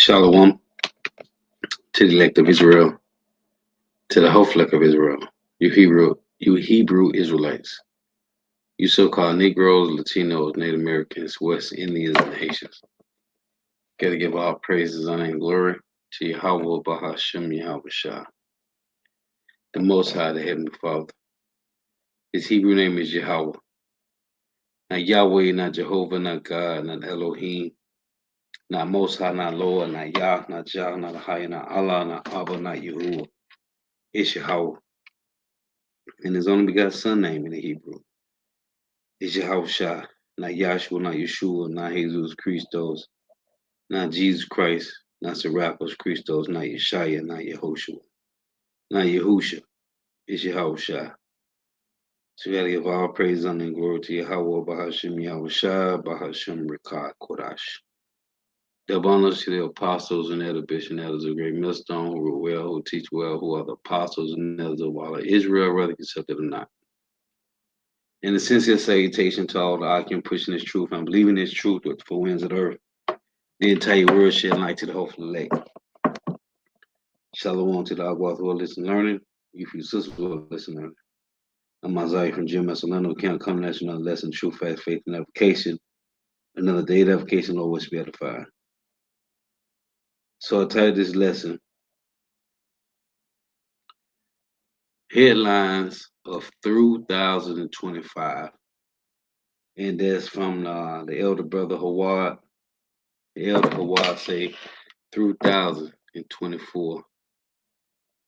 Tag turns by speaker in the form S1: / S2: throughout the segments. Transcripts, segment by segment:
S1: Shalom to the elect of Israel, to the whole flock of Israel, you Hebrew Israelites, you so-called Negroes, Latinos, Native Americans, West Indians, and Haitians. Gotta give all praises, honor, and glory to Yahweh Bahashem Yahweh Shah, the Most High, the Heavenly Father. His Hebrew name is Yahweh. Not Yahweh, not Jehovah, not God, not Elohim, not Most High, not Lord, not Yah, not Jah, not Ahai, not Allah, not Abba, not Yahuwah. It's Yahweh. And his only begotten son name in the Hebrew is Yahushua, not Yahshua, not Yeshua, not Jesus Christos, not Jesus Christ, not Serapis Christos, not Yeshaya, not Yehoshua, not Yahusha. It's Yahushua. So we gotta give all praise, honor, and glory to Yahweh, Bahashem Yahushua, Bahashem Rekah Kodash. Double honors to the apostles and elder bishops and elders of Great Millstone, who rule well, who teach well, who are the apostles and elders of all of Israel, whether accepted or not. And a sincere salutation to all the Akim pushing this truth and believing this truth with the four winds of the earth. The entire world shed light to the hopeful elect. Shalom to the Agwath who are listening learning. You for your sisters who are listening learning. I'm Isaiah from Jim Messalano, Count Combination, another lesson, true fast faith and application. Another day of application, Lord, which be edified. So I titled this lesson, Headlines of Through 2025. And that's from the elder brother Hawad. The elder Hawad say through 2024.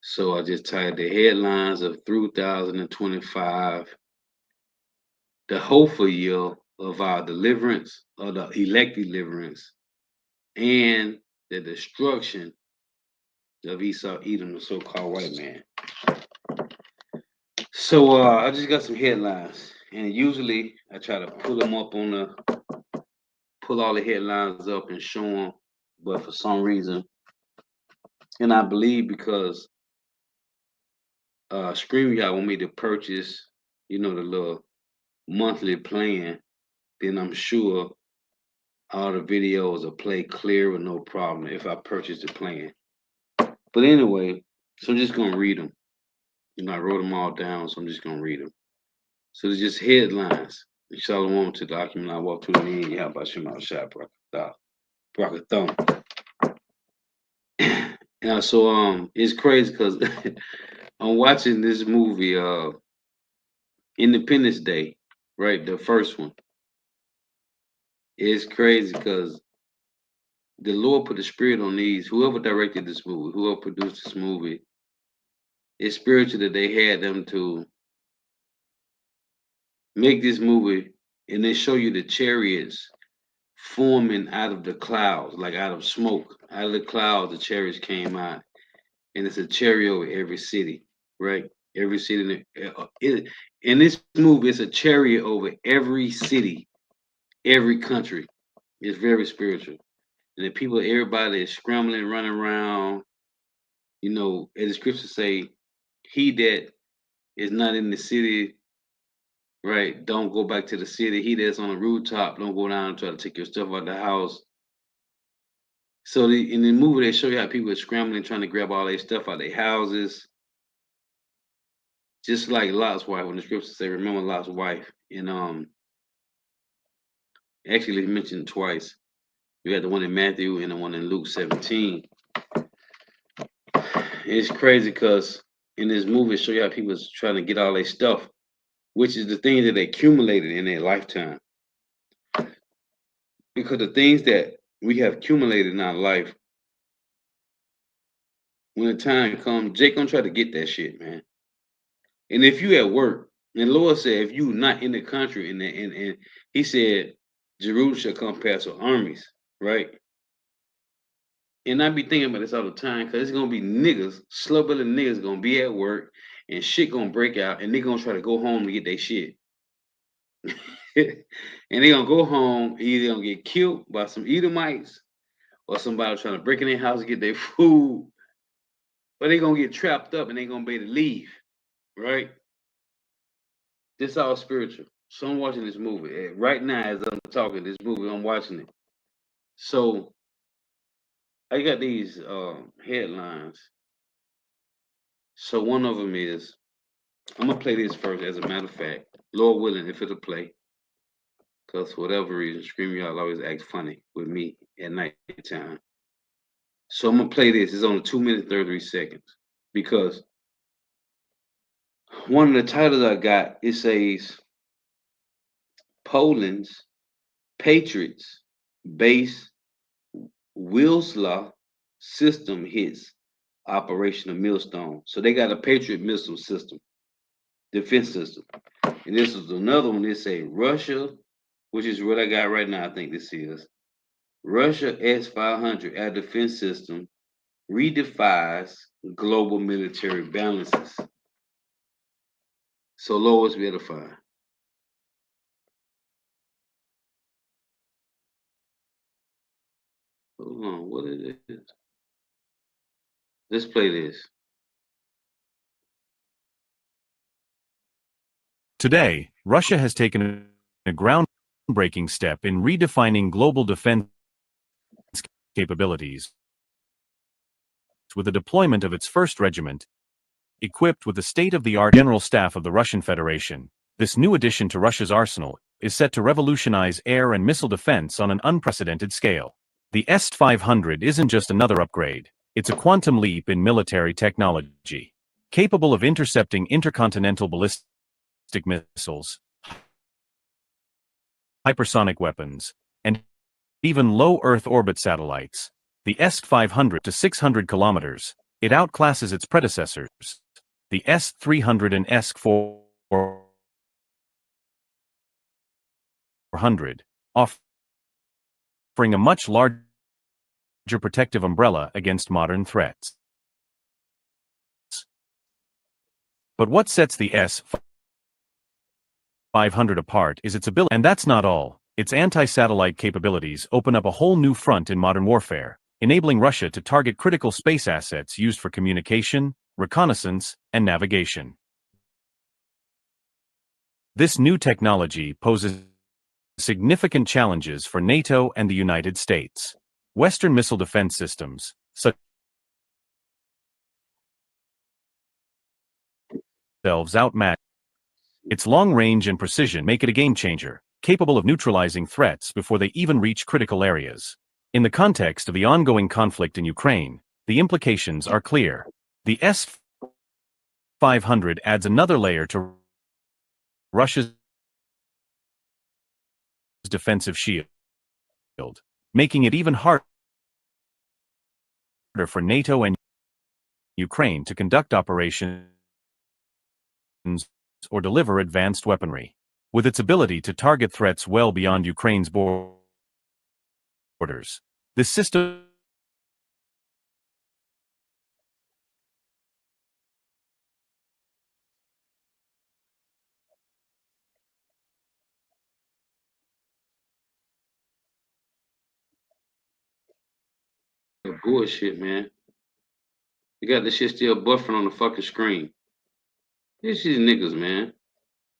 S1: So I just titled the headlines of through 2025, the hopeful year of our deliverance, or the elect deliverance, and the destruction of Esau, Edom, the so-called white man. So I just got some headlines, and usually I try to pull all the headlines up and show them, but for some reason, and I believe because StreamYard want me to purchase, the little monthly plan, then I'm sure all the videos will play clear with no problem if I purchase the plan. But anyway, so I'm just gonna read them. I wrote them all down, so I'm just gonna read them. So it's just headlines. Shalom to the document I walk through the mean. Yeah, about Shema Shah Brakatham. Yeah, so it's crazy because I'm watching this movie, Independence Day, right? The first one. It's crazy because the Lord put a spirit on these. Whoever directed this movie, whoever produced this movie, it's spiritual that they had them to make this movie, and they show you the chariots forming out of the clouds, like out of smoke. Out of the clouds, the chariots came out, and it's a chariot over every city, right? Every city in this movie, it's a chariot over every city, every country. It's very spiritual. And the people, everybody is scrambling, running around. As the scriptures say, he that is not in the city, right, don't go back to the city. He that's on the rooftop, don't go down and try to take your stuff out the house. So in the movie, they show you how people are scrambling, trying to grab all their stuff out their houses. Just like Lot's wife, when the scriptures say, remember Lot's wife. And actually, he mentioned twice. You had the one in Matthew and the one in Luke 17. It's crazy because in this movie, it show you how people is trying to get all their stuff, which is the things that they accumulated in their lifetime. Because the things that we have accumulated in our life, when the time comes, Jake gonna try to get that shit, man. And if you at work, and the Lord said, if you not in the country, and he said, Jerusalem shall come past with armies, right? And I be thinking about this all the time, because it's gonna be niggas, slow-belly niggas gonna be at work, and shit gonna break out, and they gonna try to go home to get their shit. And they gonna go home, either gonna get killed by some Edomites, or somebody trying to break in their house to get their food, but they gonna get trapped up and they gonna be able to leave, right? This all spiritual. So I'm watching this movie right now as I'm talking. This movie, I'm watching it. So I got these headlines. So one of them is I'm gonna play this first. As a matter of fact, Lord willing, if it'll play, because for whatever reason, Scream Y'all always act funny with me at night time. So I'm gonna play this. It's only 2 minutes 33 seconds because one of the titles I got it says Poland's Patriots base Wilsla system hits operational millstone. So they got a Patriot missile system, defense system. And this is another one. They say Russia, which is what I got right now. I think this is Russia S-500 air defense system redefines global military balances. So lowest verify. Hold on, what it is? Let's play this.
S2: Today, Russia has taken a groundbreaking step in redefining global defense capabilities with the deployment of its first regiment, equipped with the state-of-the-art General Staff of the Russian Federation. This new addition to Russia's arsenal is set to revolutionize air and missile defense on an unprecedented scale. The S-500 isn't just another upgrade, it's a quantum leap in military technology. Capable of intercepting intercontinental ballistic missiles, hypersonic weapons, and even low Earth orbit satellites, the S-500 to 600 kilometers, it outclasses its predecessors, the S-300 and S-400, offering a much larger protective umbrella against modern threats. But what sets the S-500 apart is its ability, and that's not all. Its anti-satellite capabilities open up a whole new front in modern warfare, enabling Russia to target critical space assets used for communication, reconnaissance, and navigation. This new technology poses significant challenges for NATO and the United States. Western missile defense systems, such as outmatched. Its long range and precision make it a game changer, capable of neutralizing threats before they even reach critical areas. In the context of the ongoing conflict in Ukraine, the implications are clear. The S-500 adds another layer to Russia's defensive shield, making it even harder for NATO and Ukraine to conduct operations or deliver advanced weaponry. With its ability to target threats well beyond Ukraine's borders, this system
S1: Bullshit, man. You got this shit still buffering on the fucking screen. These niggas, man.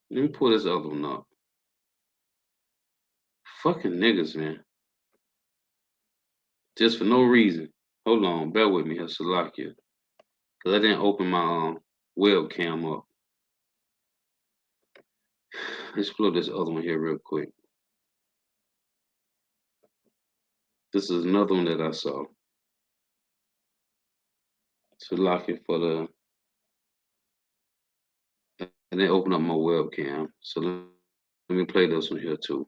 S1: Let me pull this other one up. Fucking niggas, man. Just for no reason. Hold on, bear with me, Salakia. Because I didn't open my webcam up. Let's pull up this other one here real quick. This is another one that I saw. Salakia for the. And then open up my webcam. So let me play this one here too.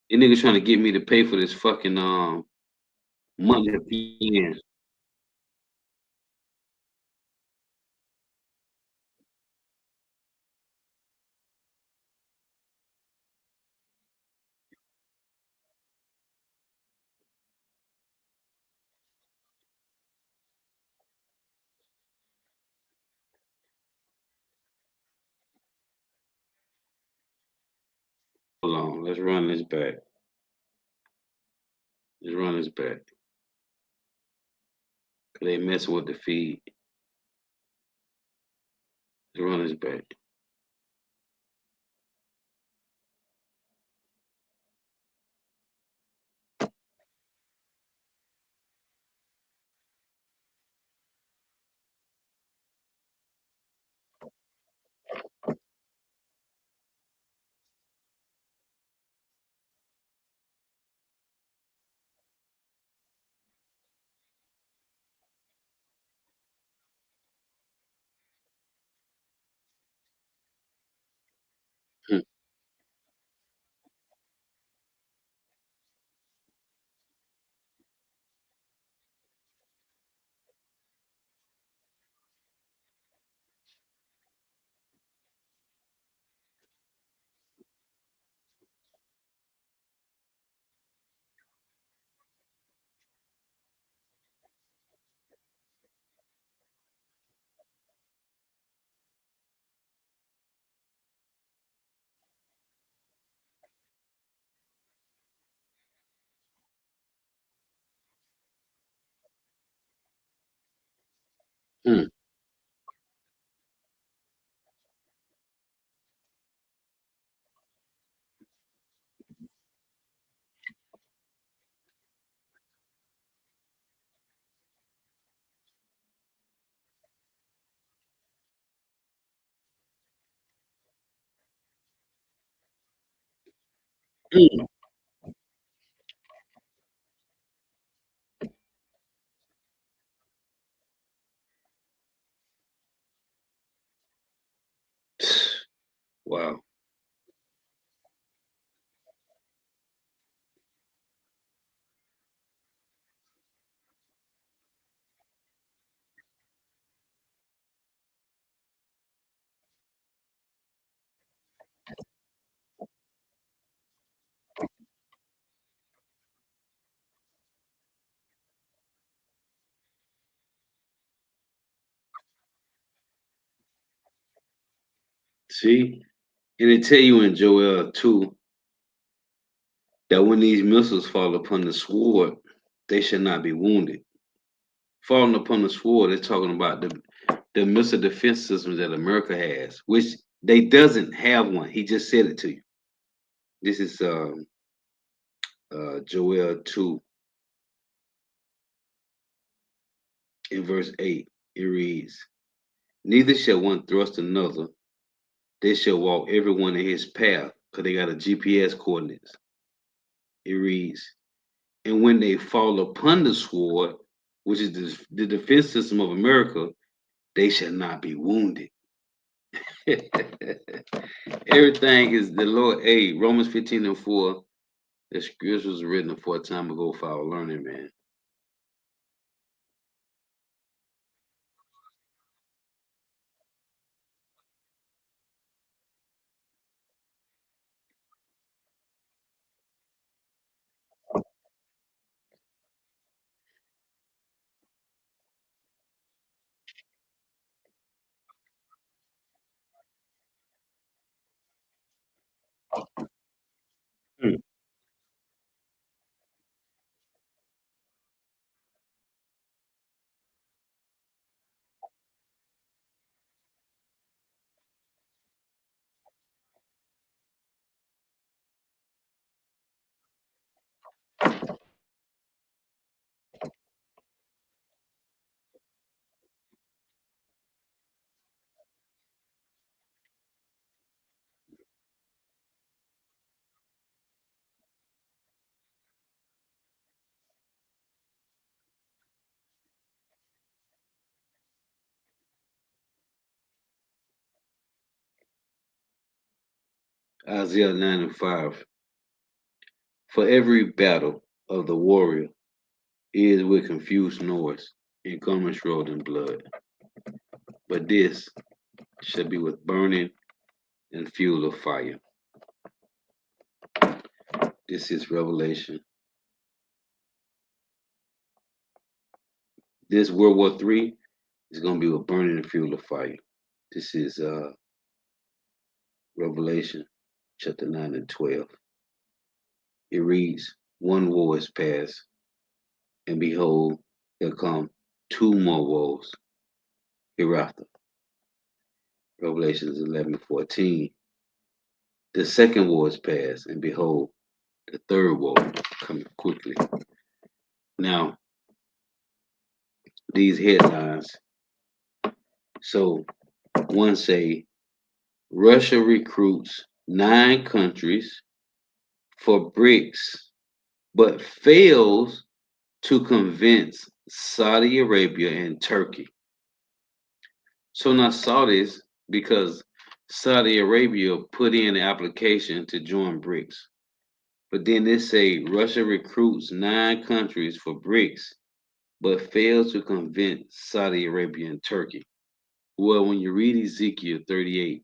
S1: You niggas trying to get me to pay for this fucking monthly VPN. Hold on. Let's run this back. Let's run this back. Cause they messing with the feed. Let's run this back. Hmm. Hmm. Hmm. Wow. See, and they tell you in Joel 2 that when these missiles fall upon the sword, they shall not be wounded. Falling upon the sword, they're talking about the missile defense systems that America has, which they doesn't have one. He just said it to you. This is Joel 2 in verse 8. It reads, neither shall one thrust another, they shall walk everyone in his path, because they got a GPS coordinates. It reads, and when they fall upon the sword, which is the defense system of America, they shall not be wounded. Everything is the Lord. Hey, Romans 15:4. The scriptures was written a fore time ago for our learning, man. Hmm. Isaiah 9:5. For every battle of the warrior is with confused noise and garments rolled in blood. But this shall be with burning and fuel of fire. This is Revelation. This World War III is going to be with burning and fuel of fire. This is Revelation chapter 9 and 12. It reads, one war is past, and behold, there come two more woes hereafter. Revelations 11:14. The second war is past, and behold, the third war coming quickly. Now, these headlines. So, one say, Russia recruits 9 countries for BRICS, but fails to convince Saudi Arabia and Turkey. So now Saudis, because Saudi Arabia put in an application to join BRICS, but then they say Russia recruits 9 countries for BRICS, but fails to convince Saudi Arabia and Turkey. Well, when you read Ezekiel 38,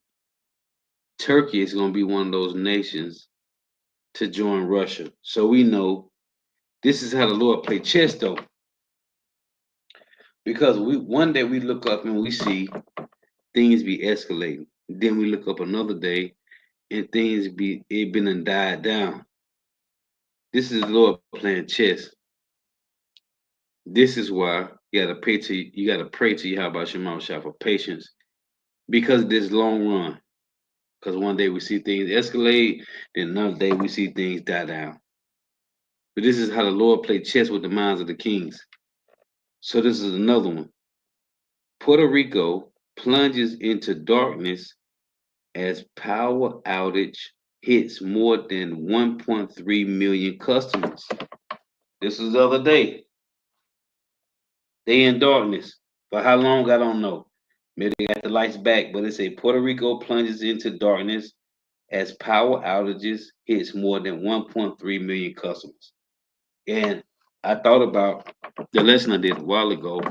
S1: Turkey is going to be one of those nations to join Russia. So we know this is how the Lord play chess, though. Because one day we look up and we see things be escalating. Then we look up another day and things been and died down. This is the Lord playing chess. This is why you gotta pray to Yahweh Shema Shah for patience because of this long run. Because one day we see things escalate, then another day we see things die down. But this is how the Lord played chess with the minds of the kings. So this is another one. Puerto Rico plunges into darkness as power outage hits more than 1.3 million customers. This is the other day. They in darkness. For how long, I don't know. Maybe they got the lights back, but it say Puerto Rico plunges into darkness as power outages hits more than 1.3 million customers. And I thought about the lesson I did a while ago.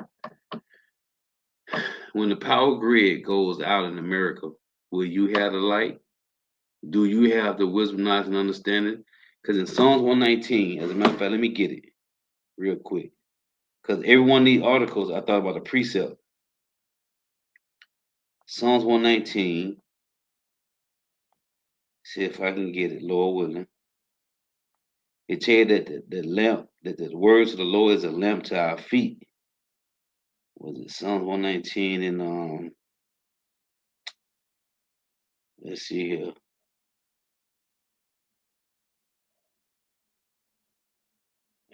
S1: When the power grid goes out in America, will you have the light? Do you have the wisdom, knowledge, and understanding? Because in Psalms 119, as a matter of fact, let me get it real quick. Because every one of these articles, I thought about a precept. Psalms 119. See if I can get it, Lord willing. It tells that the words of the Lord is a lamp to our feet. Was it Psalms 119 and let's see here.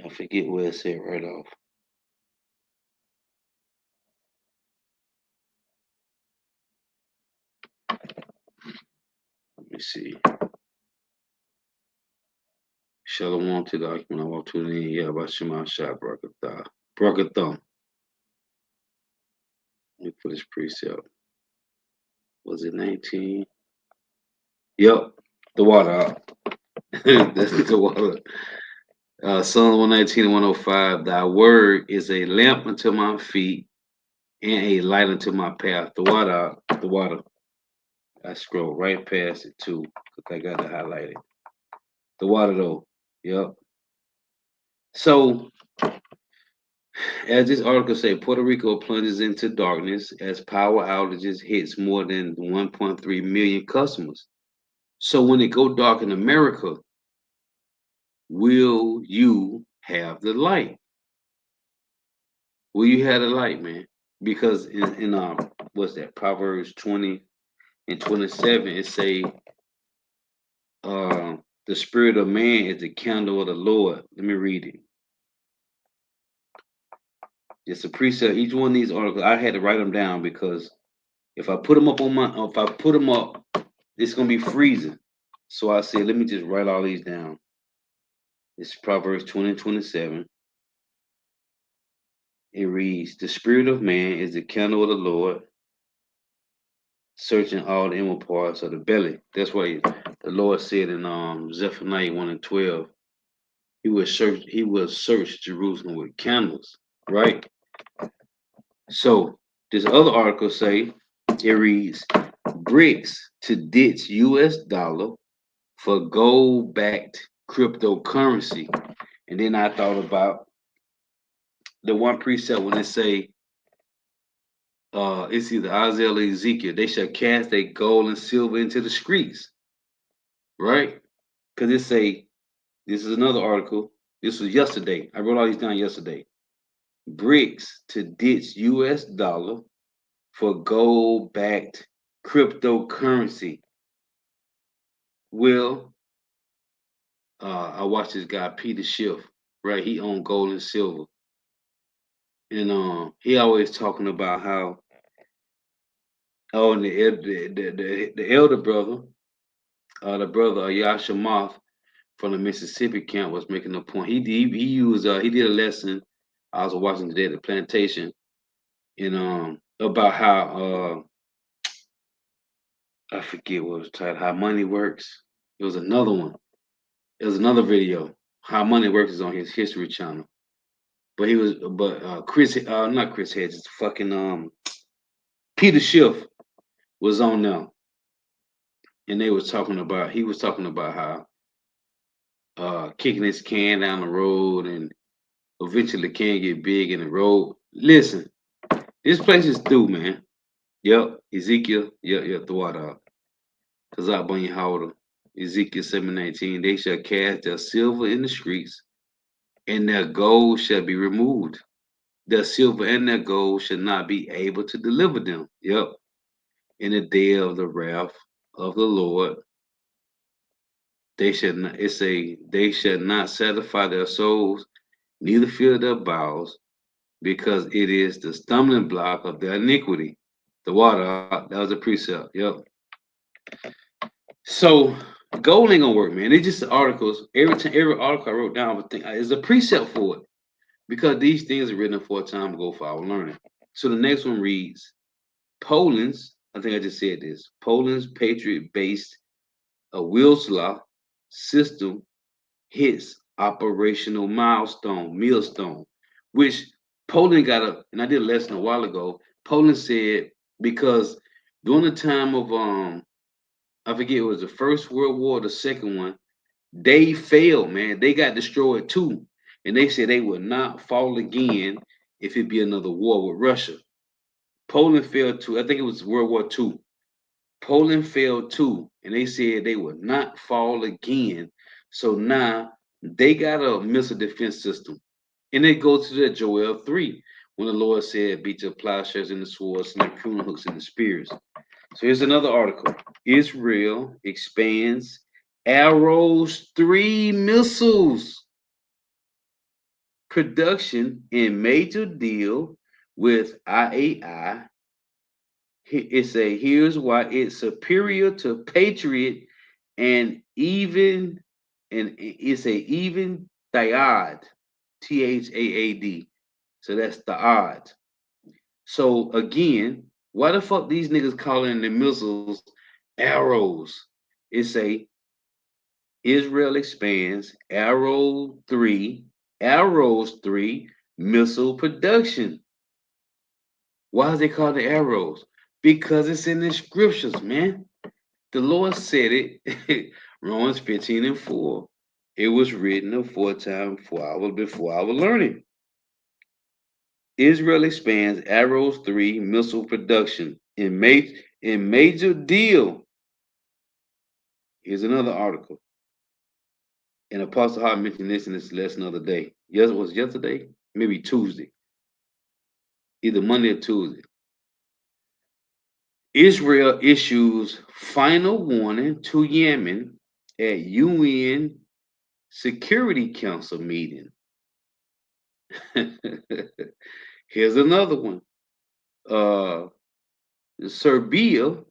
S1: I forget where it said right off. Let me see. Shalom to the when I walk to the end, yeah, about Shema Shah Brakatah. Brakatham. Let me put this precept. Was it 19? Yep, the water. That's the water. Psalm 119 and 105. Thy word is a lamp unto my feet and a light unto my path. The water. I scroll right past it too, because I got to highlight it. The water though. Yep. So as this article say, Puerto Rico plunges into darkness as power outages hits more than 1.3 million customers. So when it go dark in America, will you have the light? Will you have the light, man? Because in what's that? Proverbs 20 and 27, it say the spirit of man is the candle of the Lord. Let me read it. It's a precept. Each one of these articles, I had to write them down because if I put them up it's gonna be freezing. So I said, let me just write all these down. It's Proverbs 20 and 27. It reads, the spirit of man is the candle of the Lord, searching all the inward parts of the belly. That's why the Lord said in Zephaniah 1 and 12, he will search Jerusalem with candles, right? So this other article say, it reads, BRICS to ditch US dollar for gold-backed cryptocurrency. And then I thought about the one precept when they say, it's either Isaiah or Ezekiel, they shall cast their gold and silver into the streets. right? Because this is another article. This was yesterday. I wrote all these down yesterday. BRICS to ditch US dollar for gold backed cryptocurrency. Well, I watched this guy, Peter Schiff, right? He owned gold and silver. And he always talking about how, oh, and the elder brother, the brother Yasha Moth from the Mississippi camp was making a point. He used he did a lesson I was watching today at the plantation, and about how I forget what it was titled, how money works. It was another one. It was another video. How money works is on his History channel. But Chris, not Chris Hedges, fucking Peter Schiff was on now, and they was talking about. He was talking about how kicking his can down the road, and eventually can get big in the road. Listen, this place is through, man. Yep, Ezekiel. Yep, the water. Kazak Bunny Howder. Ezekiel 7:19. They shall cast their silver in the streets, and their gold shall be removed. Their silver and their gold shall not be able to deliver them. Yep. In the day of the wrath of the Lord, they shall not, they shall not satisfy their souls, neither fill their bowels, because it is the stumbling block of their iniquity. The water, that was a precept. Yep. So gold ain't gonna work, man. It's just the articles. Every article I wrote down, I would think is a precept for it. Because these things are written for a time ago for our learning. So the next one reads, Poland's, I think I just said this, Poland's Patriot-based Wilsla system hits operational millstone, which Poland got and I did a lesson a while ago. Poland said because during the time of I forget it was the First World War, the second one, they failed, man. They got destroyed too. And they said they would not fall again if it be another war with Russia. Poland failed too. I think it was World War II. Poland failed too, and they said they would not fall again. So now they got a missile defense system. And it goes to the Joel 3, when the Lord said, beat your plowshares and the swords and the pruning hooks and the spears. So here's another article. Israel expands Arrows 3 missiles production in major deal with IAI. Here's why it's superior to Patriot and it's a even Thaad, THAAD. So that's the odds. So again, why the fuck these niggas calling the missiles arrows? It's a Israel expands Arrows 3 missile production. Why is they called the arrows? Because it's in the scriptures, man. The Lord said it, Romans 15:4. It was written aforetime before our learning. Israel expands Arrows 3 missile production in major deal. Here's another article. And Apostle Hart mentioned this in his lesson the other day. Yes, it was yesterday, maybe Tuesday, either Monday or Tuesday. Israel issues final warning to Yemen at UN Security Council meeting. Here's another one. Serbia,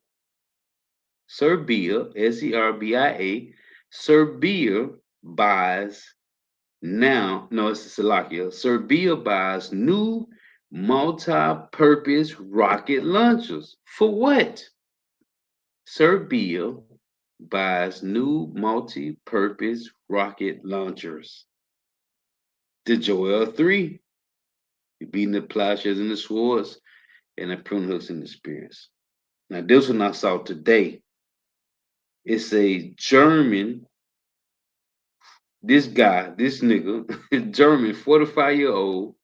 S1: Serbia, Serbia buys now, no, it's Slovakia. Serbia buys new multi-purpose rocket launchers. For what? Serbia buys new multi-purpose rocket launchers. The Joel 3. You're beating the plowshares and the swords and the pruning hooks and the spears. Now, this one I saw today. It's a German, this nigga, German, 45-year-old,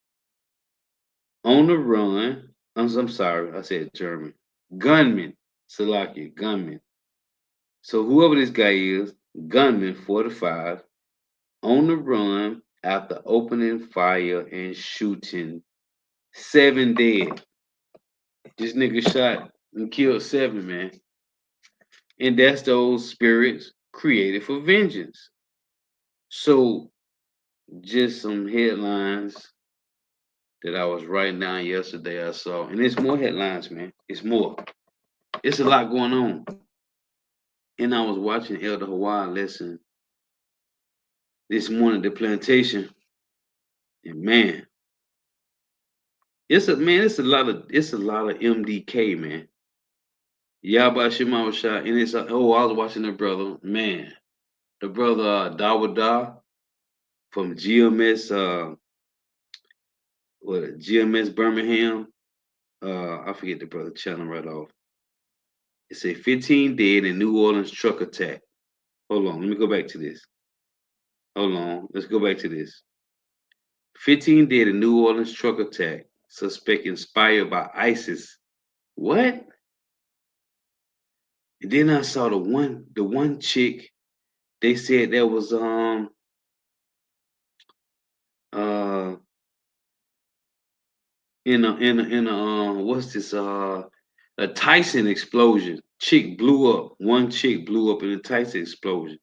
S1: on the run. I'm sorry, I said German. Gunman, Salakia, gunman. So whoever this guy is, gunmen 45 on the run after opening fire and shooting 7 dead. This nigga shot and killed 7, man. And that's those spirits created for vengeance. So, just some headlines that I was writing down yesterday. I saw, and it's more headlines, man. It's more. It's a lot going on. And I was watching Elder Hawaii lesson this morning at the plantation, and man, it's a lot of MDK, man. Yabba Shema shot, and it's I was watching the brother, man, the brother Dawada from GMS, GMS Birmingham. I forget the brother channel right off. It say 15 dead in New Orleans truck attack. Hold on, let me go back to this. Hold on, let's go back to this. 15 dead in New Orleans truck attack. Suspect inspired by ISIS. What? And then I saw the one chick. They said that was uh in a what's this a Tyson explosion. Chick blew up. One chick blew up in a Tyson explosion.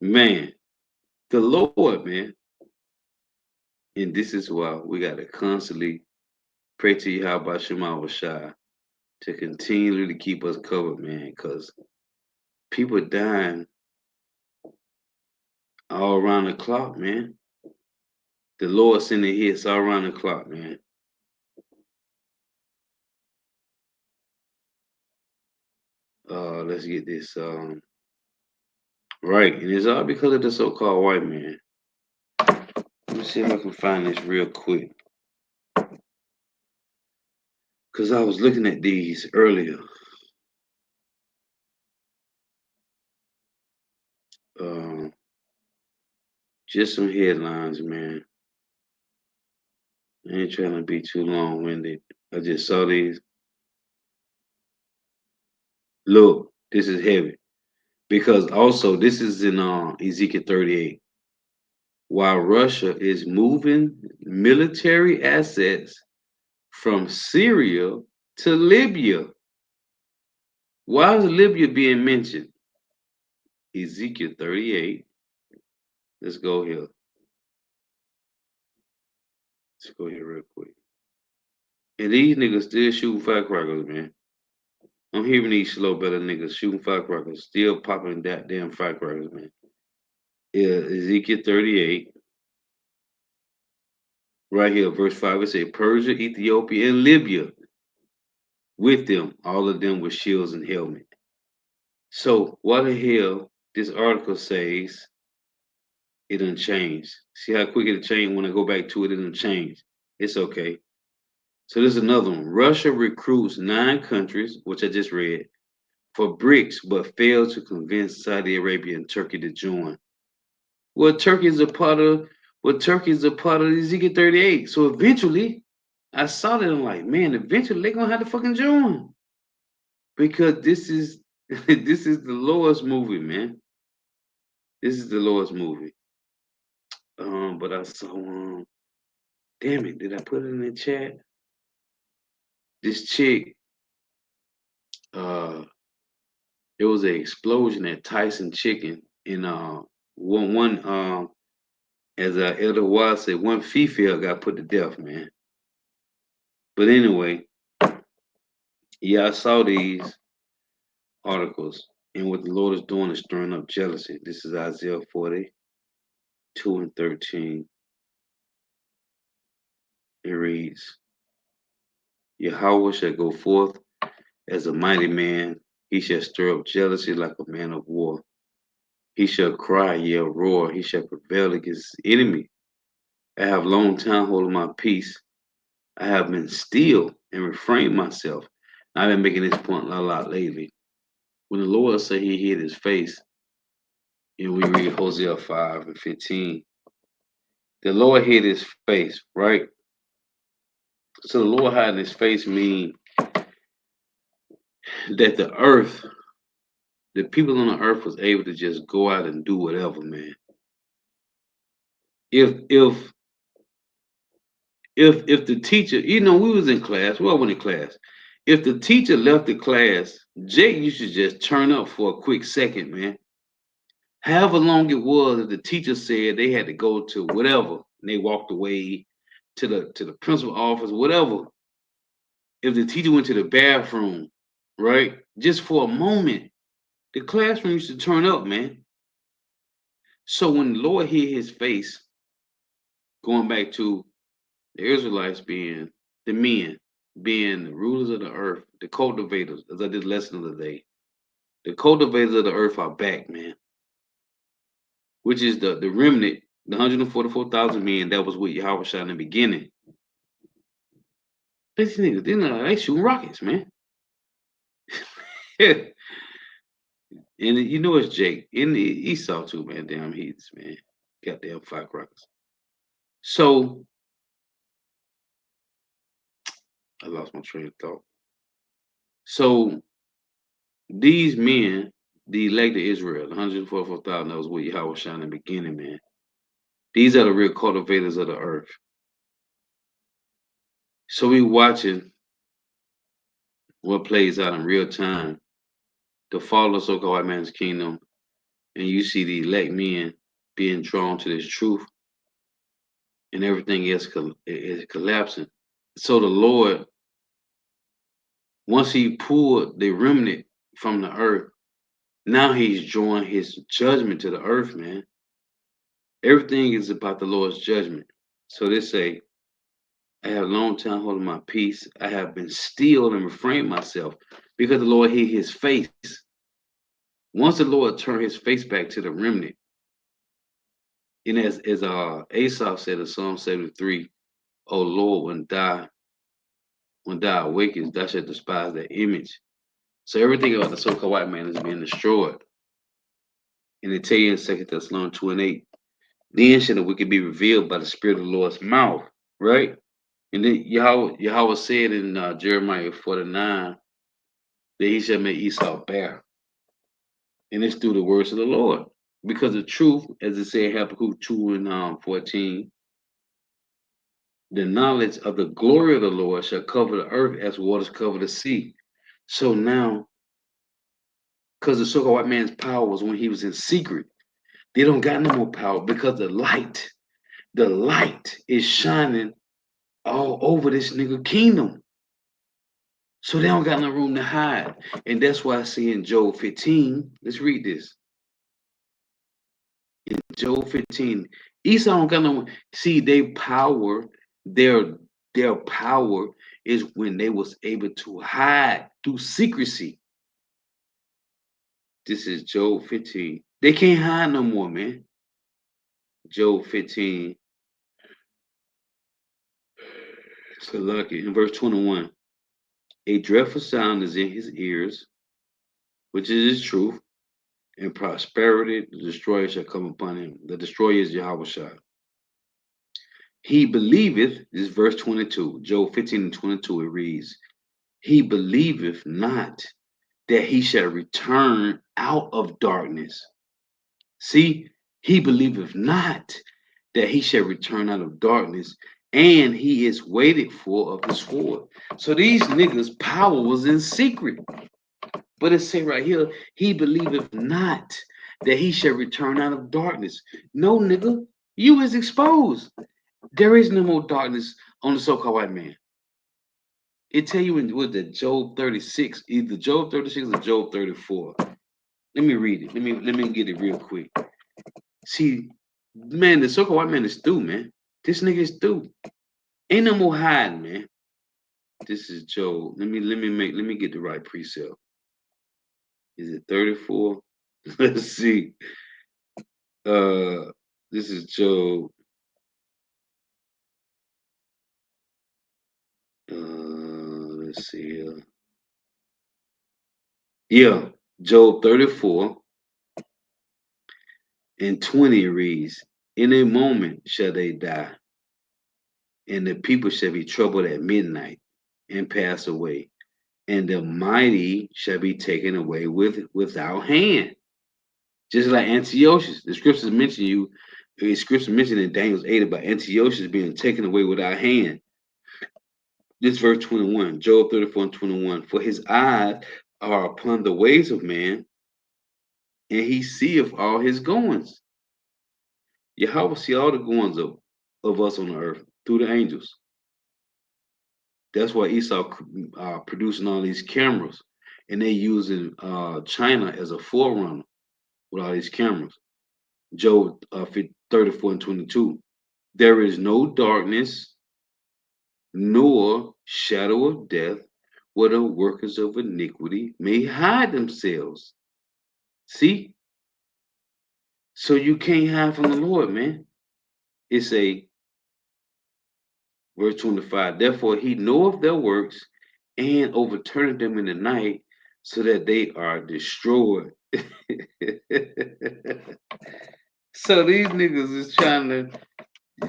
S1: Man, the Lord, man. And this is why we gotta constantly pray to Yahweh Shema Shai to continually keep us covered, man, because people dying all around the clock, man. The Lord sending hits all around the clock, man. Let's get this right. And it's all because of the so-called white man. Let me see if I can find this real quick. Because I was looking at these earlier. Just some headlines, man. I ain't trying to be too long-winded. I just saw these. Look, this is heavy. Because also this is in Ezekiel 38. While Russia is moving military assets from Syria to Libya. Why is Libya being mentioned? Ezekiel 38. Let's go here. Let's go here real quick. And these niggas still shooting firecrackers, man. I'm hearing these slow better niggas shooting firecrackers, still popping that damn firecrackers, man. Yeah, Ezekiel 38. Right here, verse 5, it say Persia, Ethiopia, and Libya. With them, all of them with shields and helmet. So what the hell this article says it done changed. See how quick it changed when I go back to it, it done changed. It's okay. So there's another one. Russia recruits 9 countries, which I just read, for BRICS, but failed to convince Saudi Arabia and Turkey to join. Well, Turkey's a part of Ezekiel 38. So eventually, I saw that I'm like, man, eventually they're gonna have to fucking join. Because this is this is the Lord's movie, man. This is the Lord's movie. But I saw damn it, did I put it in the chat? This chick, it was an explosion at Tyson Chicken in one as Elder Wild said, one female got put to death, man. But anyway, yeah, I saw these articles, and what the Lord is doing is stirring up jealousy. This is Isaiah 42 and 13. It reads, Yahweh shall go forth as a mighty man. He shall stir up jealousy like a man of war. He shall cry, yell, roar. He shall prevail against his enemy. I have long time hold of my peace. I have been still and refrained myself. I've been making this point a lot lately. When the Lord said he hid his face, and we read Hosea 5 and 15, the Lord hid his face, right? So the Lord hiding his face mean that the earth the people on the earth was able to just go out and do whatever, man. If if the teacher, we was in class, well, I went in class. If the teacher left the class, Jake used to just turn up for a quick second, man. However long it was, if the teacher said they had to go to whatever, and they walked away to the principal office, whatever. If the teacher went to the bathroom, right, just for a moment, the classroom used to turn up, man. So when the Lord hid his face, going back to the Israelites being the men, being the rulers of the earth, the cultivators, as I did lesson of the day, the cultivators of the earth are back, man, which is the remnant, the 144,000 men that was with Yahweh Shai in the beginning. These niggas, they shooting rockets, man. And it's Jake and Esau too, man. Damn heathens, man. Goddamn firecrackers. So I lost my train of thought. So these men, the elect of Israel, the 144,000 that was with Yahweh Shai in the beginning, man. These are the real cultivators of the earth. So we watching what plays out in real time, the fall of so-called white man's kingdom, and you see the elect men being drawn to this truth, and everything else is collapsing. So the Lord, once he pulled the remnant from the earth, now he's drawing his judgment to the earth, man. Everything is about the Lord's judgment. So they say, I have a long time holding my peace. I have been still and refrained myself because the Lord hid his face. Once the Lord turned his face back to the remnant, and as Asaph said in Psalm 73, "O Lord, when thou awakest, thou shalt despise that image." So everything about the so-called white man is being destroyed. And it tell you in 2 Thessalonians 2 and 8, then shall the wicked be revealed by the Spirit of the Lord's mouth, right? And then Yahweh said in Jeremiah 49 that he shall make Esau bare. And it's through the words of the Lord. Because the truth, as it said Habakkuk 2 and 14, the knowledge of the glory of the Lord shall cover the earth as waters cover the sea. So now, because the so-called white man's power was when he was in secret, they don't got no more power because the light is shining all over this nigga kingdom. So they don't got no room to hide. And that's why I see in Job 15, let's read this. In Job 15, Esau don't got no, see, their power is when they was able to hide through secrecy. This is Job 15. They can't hide no more, man. Job 15. So lucky. In verse 21. A dreadful sound is in his ears, which is his truth, and prosperity, the destroyer shall come upon him. The destroyer is Yahweh Shai. He believeth, this is verse 22, Job 15 and 22, it reads, he believeth not that he shall return out of darkness. See, he believeth not that he shall return out of darkness, and he is waited for of the sword. So these niggas' power was in secret. But it say right here, he believeth not that he shall return out of darkness. No, nigga, you is exposed. There is no more darkness on the so-called white man. It tell you in with the Job 36, either Job 36 or Job 34. Let me read it. Let me get it real quick. See, man, the so-called white man is through, man. This nigga is through. Ain't no more hiding, man. This is Job. Let me get the right precept. Is it 34? Let's see. This is Job. Let's see here. Yeah, Job 34 and 20 reads, in a moment shall they die, and the people shall be troubled at midnight and pass away. and the mighty shall be taken away without hand. Just like Antiochus, the scriptures mention you. The scripture mentioned in Daniel's 8 about Antiochus being taken away without hand. This verse 21, Job 34:21. For his eyes are upon the ways of man, and he seeth all his goings. Yahweh see all the goings of us on the earth through the angels. That's why Esau producing all these cameras, and they using China as a forerunner with all these cameras. Job 34:22. There is no darkness nor shadow of death where the workers of iniquity may hide themselves. See? So you can't hide from the Lord, man. It's a verse 25. Therefore he knoweth their works and overturneth them in the night so that they are destroyed. So these niggas is trying to.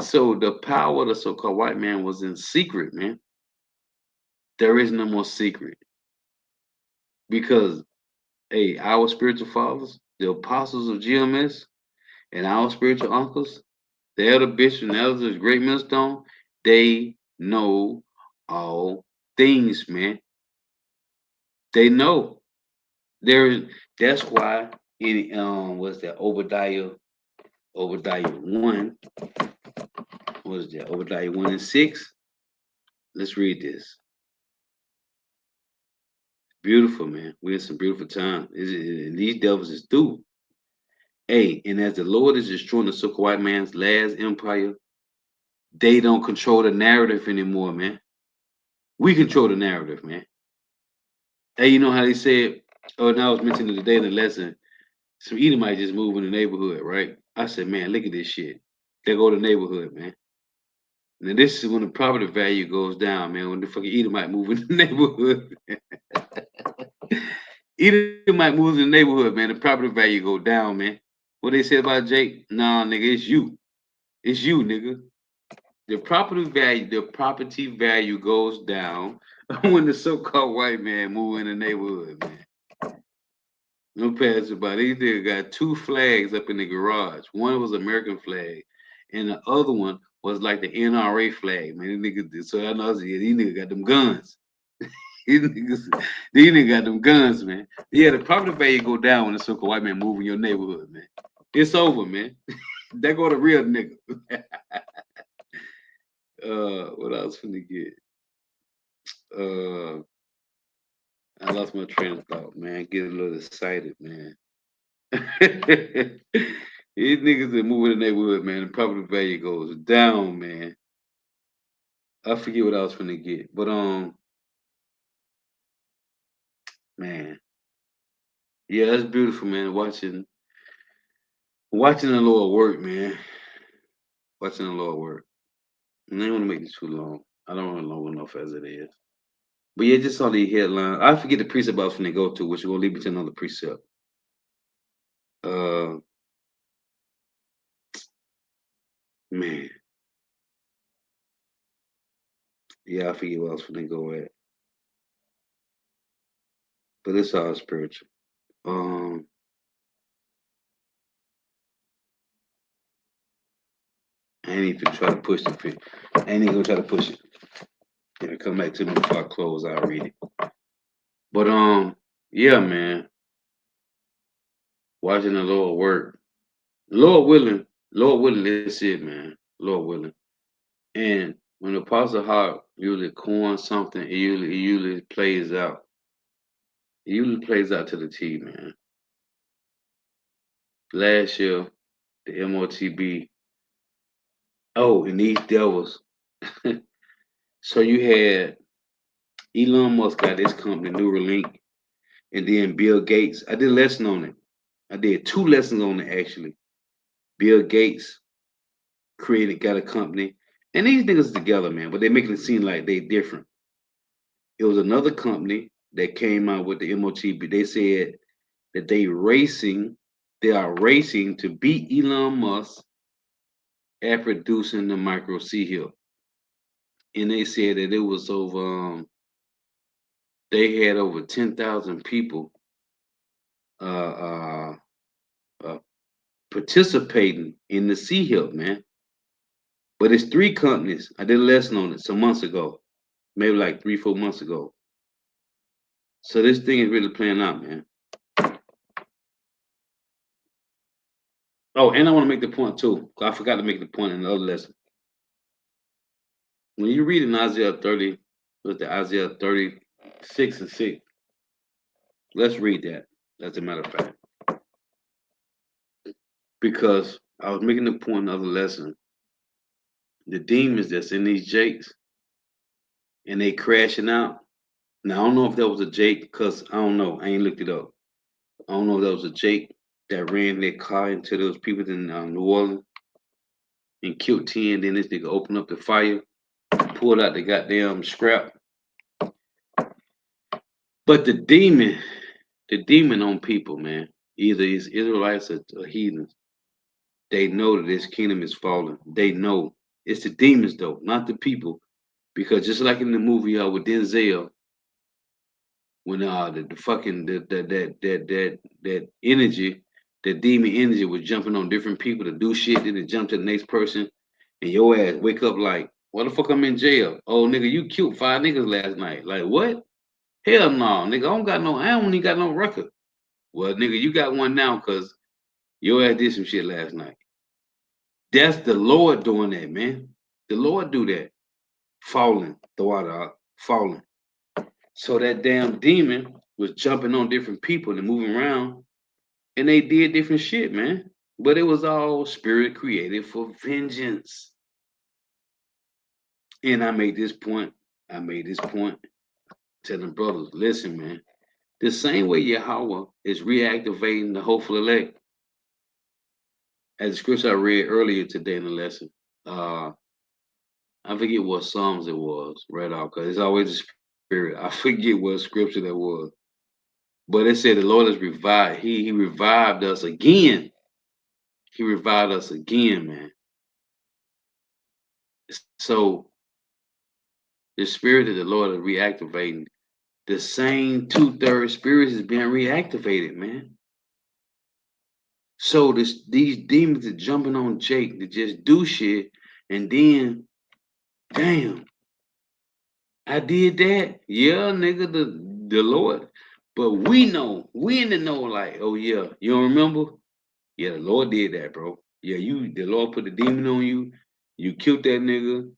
S1: So the power of the so-called white man was in secret, man. There is no more secret because, hey, our spiritual fathers, the apostles of GMS, and our spiritual uncles, the elder bishop and elders of Great Millstone, they know all things, man. They know. There. That's why in what's that Obadiah 1, what is that? Obadiah 1:6. Let's read this. Beautiful, man. We're in some beautiful time. And these devils is through. Hey, and as the Lord is destroying the so-called white man's last empire, they don't control the narrative anymore, man. We control the narrative, man. Hey, you know how they said, oh, and I was mentioning today in the lesson, some Edomite just moved in the neighborhood, right? I said, man, look at this shit. They go to the neighborhood, man. Now this is when the property value goes down, man. When the fucking Edomite move in the neighborhood. Edomite moves in the neighborhood, man. The property value go down, man. What they said about Jake? Nah, nigga, it's you. It's you, nigga. The property value goes down when the so-called white man move in the neighborhood, man. No pass about it. These niggas got two flags up in the garage. One was American flag, and the other one was like the NRA flag, man. These niggas, so I know these niggas got them guns. These niggas got them guns, man. Yeah, the property value go down when the so-called white man move in your neighborhood, man. It's over, man. There go the real nigga. What else finna get? Uh, I lost my train of thought, man. Get a little excited, man. These niggas that move in the neighborhood, man, the property value goes down, man. I forget what I was finna get, but man, yeah, that's beautiful, man. Watching the Lord work, man. Watching the Lord work. And I don't want to make this too long. I don't want long enough as it is. But yeah, just saw the headline. I forget the precept I was finna go to, which will lead me to another precept. Uh, man, yeah, I forget what I was finna go at. But it's all spiritual. Um, I ain't even try to push the. I ain't even gonna try to push it. It'll come back to me before I close. I'll read it. But yeah, man, watching the Lord work. Lord willing, that's it, man. Lord willing. And when the Apostle Hawk usually coins something, it usually plays out. It usually plays out to the T, man. Last year, the MOTB. Oh, and these devils. So you had Elon Musk got this company, Neuralink, and then Bill Gates. I did a lesson on it. I did 2 lessons on it actually. Bill Gates got a company, and these niggas together, man, but they making it seem like they different. It was another company that came out with the MOTB. They said that they are racing to beat Elon Musk at producing the micro C hill. And they said that it was over they had over 10,000 people uh, participating in the Sea Help, man. But it's 3 companies. I did a lesson on it some months ago, maybe like 3, 4 months ago. So this thing is really playing out, man. Oh, and I want to make the point too. I forgot to make the point in the other lesson. When you read in Isaiah 30, with the Isaiah 36:6, let's read that, as a matter of fact. Because I was making the point in the other lesson. The demons that's in these jakes and they crashing out. Now I don't know if that was a Jake, because I don't know. I ain't looked it up. I don't know if that was a Jake that ran their car into those people in New Orleans and killed 10. Then this nigga opened up the fire, pulled out the goddamn scrap. But the demon on people, man, either it's Israelites or heathens. They know that this kingdom is falling. They know it's the demons though, not the people, because just like in the movie with Denzel, when the fucking that energy, that demon energy was jumping on different people to do shit, then it jumped to the next person, and your ass wake up like, what the fuck I'm in jail? Oh nigga, you killed 5 niggas last night. Like what? Hell no, nigga, I don't even got no record. Well, nigga, you got one now because your ass did some shit last night. That's the Lord doing that, man. The Lord do that. Falling, the water out, falling. So that damn demon was jumping on different people and moving around, and they did different shit, man. But it was all spirit created for vengeance. And I made this point. Telling brothers, listen, man. The same way Yahweh is reactivating the hopeful elect, as the scripture I read earlier today in the lesson. I forget what Psalms it was right off, because it's always the spirit. I forget what scripture that was. But it said the Lord has revived. He revived us again. He revived us again, man. So the spirit of the Lord is reactivating. The same 2/3 spirits is being reactivated, man. So these demons are jumping on Jake to just do shit, and then, damn, I did that. Yeah, nigga, the Lord. But we in the know, like, oh yeah, you don't remember? Yeah, the Lord did that, bro. Yeah, the Lord put the demon on you. You killed that nigga.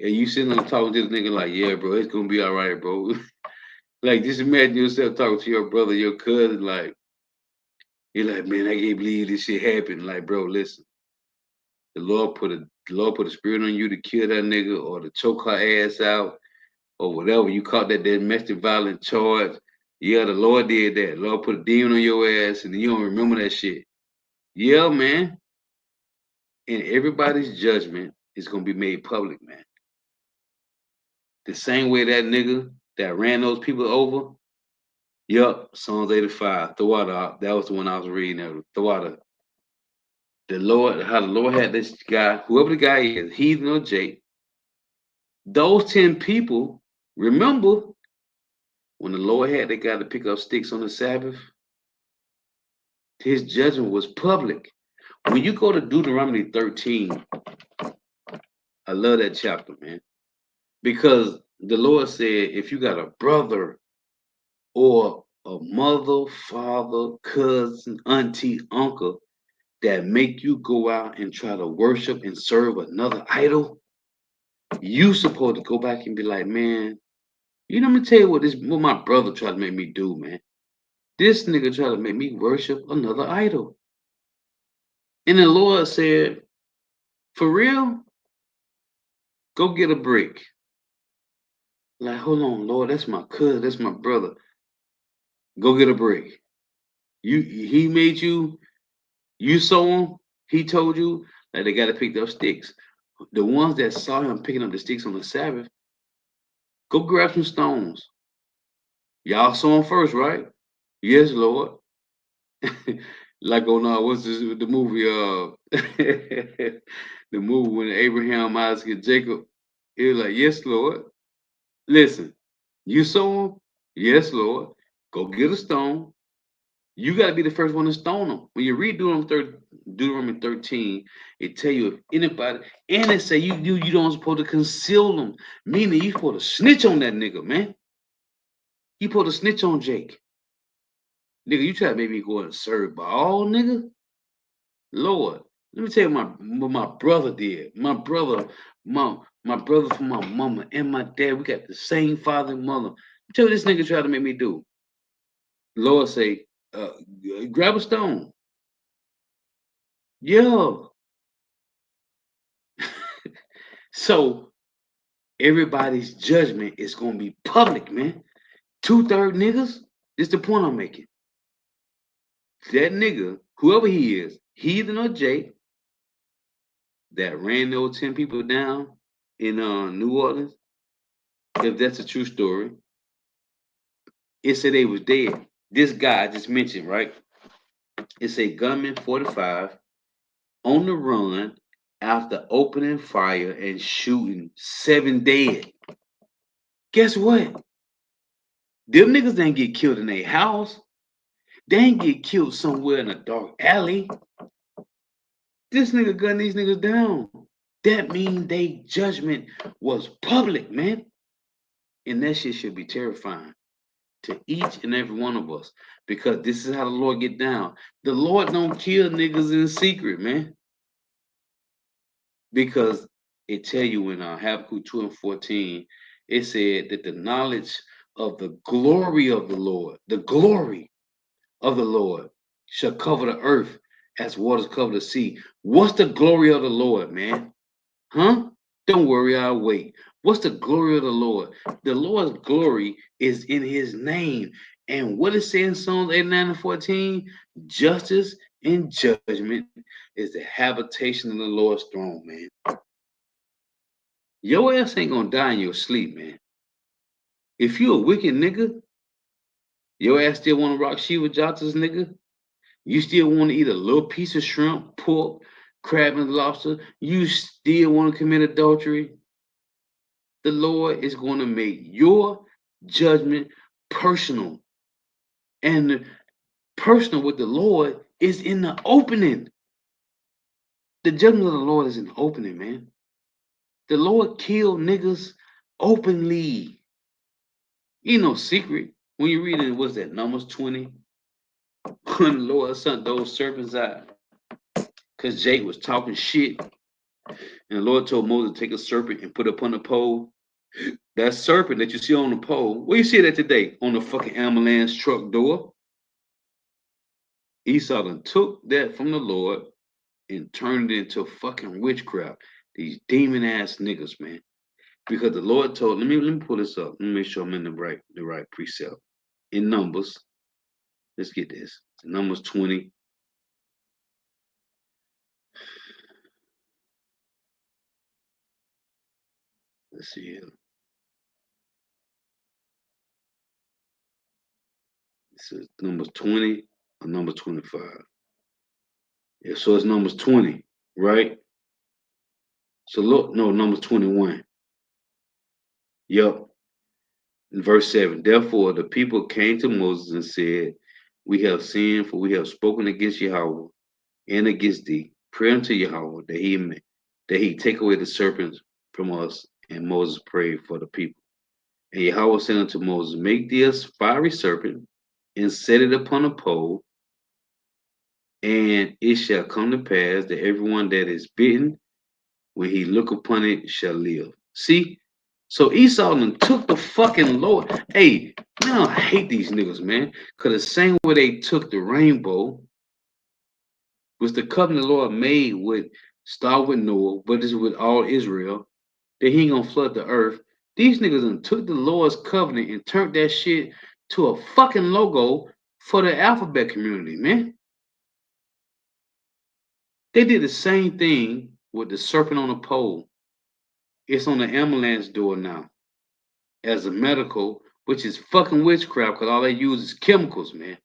S1: And you sitting there talking to this nigga like, yeah, bro, it's gonna be all right, bro. Like, just imagine yourself talking to your brother, your cousin, like, you're like, man, I can't believe this shit happened. Like, bro, listen, the Lord put a spirit on you to kill that nigga or to choke her ass out or whatever. You caught that domestic violence charge. Yeah, the Lord did that. The Lord put a demon on your ass and you don't remember that shit. Yeah, man. And everybody's judgment is gonna be made public, man. The same way that nigga that ran those people over. Yup, Psalms 85. Thawada. That was the one I was reading. Thawada. How the Lord had this guy, whoever the guy is, heathen or Jake. Those 10 people, remember when the Lord had that guy to pick up sticks on the Sabbath? His judgment was public. When you go to Deuteronomy 13, I love that chapter, man. Because the Lord said, if you got a brother or a mother, father, cousin, auntie, uncle that make you go out and try to worship and serve another idol, you supposed to go back and be like, man, you know, let me tell you what my brother tried to make me do, man. This nigga tried to make me worship another idol. And the Lord said, for real? Go get a brick. Like, hold on, Lord, that's my cousin, that's my brother. Go get a brick. He made you saw him, he told you that they gotta pick up sticks. The ones that saw him picking up the sticks on the Sabbath, go grab some stones. Y'all saw him first, right? Yes, Lord. Like on what's this the movie the movie when Abraham, Isaac, and Jacob, he was like, yes, Lord. Listen, you saw him? Yes, Lord. Go get a stone. You got to be the first one to stone them. When you read Deuteronomy 13, it tell you if anybody, and it say you don't supposed to conceal them. Meaning you supposed to snitch on that nigga, man. You supposed to snitch on Jake. Nigga, you try to make me go and serve ball, nigga? Lord, let me tell you what my brother did. My brother from my mama and my dad, we got the same father and mother. Tell what this nigga tried to make me do. Lord say, grab a stone. Yeah. So everybody's judgment is gonna be public, man. 2/3 niggas. This the point I'm making. That nigga, whoever he is, Heathen or Jake, that ran those 10 people down in New Orleans, if that's a true story, it said they was dead. This guy I just mentioned, right? It's a gunman 45 on the run after opening fire and shooting 7 dead. Guess what? Them niggas didn't get killed in their house. They ain't get killed somewhere in a dark alley. This nigga gunned these niggas down. That means they judgment was public, man. And that shit should be terrifying to each and every one of us. Because this is how the Lord get down. The Lord don't kill niggas in secret, man. Because it tell you in Habakkuk 2 and 14, it said that the knowledge of the glory of the glory of the Lord shall cover the earth as waters cover the sea. What's the glory of the Lord, man? Huh? Don't worry, I'll wait. What's the glory of the Lord? The Lord's glory is in his name. And what it says in Psalms 89 and 14? Justice and judgment is the habitation of the Lord's throne, man. Your ass ain't gonna die in your sleep, man. If you a wicked nigga, your ass still wanna rock Shiva Jatas, nigga? You still want to eat a little piece of shrimp, pork, crab, and lobster? You still want to commit adultery? The Lord is going to make your judgment personal. And personal with the Lord is in the opening. The judgment of the Lord is in the opening, man. The Lord killed niggas openly. Ain't no secret. When you read it, what's that, Numbers 20? When the Lord sent those serpents out, because Jake was talking shit. And the Lord told Moses to take a serpent and put it upon the pole. That serpent that you see on the pole, where you see that today? On the fucking ambulance truck door. Esau done took that from the Lord and turned it into fucking witchcraft. These demon ass niggas, man. Because the Lord told, let me pull this up. Let me make sure I'm in the right precept. In Numbers, let's get this. Numbers 20. Let's see here. This is Numbers 20 or number 25. Yeah, so it's Numbers 20, right? So look, no, Numbers 21. Yep. In verse 7, therefore the people came to Moses and said, we have sinned, for we have spoken against Yahweh and against thee. Pray unto Yahweh that he take away the serpents from us. And Moses prayed for the people. And Yahweh said unto Moses, make thee a fiery serpent and set it upon a pole, and it shall come to pass that everyone that is bitten, when he look upon it, shall live. See? So Esau done took the fucking Lord. Hey, man, I hate these niggas, man. Because the same way they took the rainbow was the covenant the Lord made with, start with Noah, but it's with all Israel, that he ain't gonna flood the earth. These niggas done took the Lord's covenant and turned that shit to a fucking logo for the alphabet community, man. They did the same thing with the serpent on the pole. It's on the ambulance door now as a medical, which is fucking witchcraft because all they use is chemicals, man.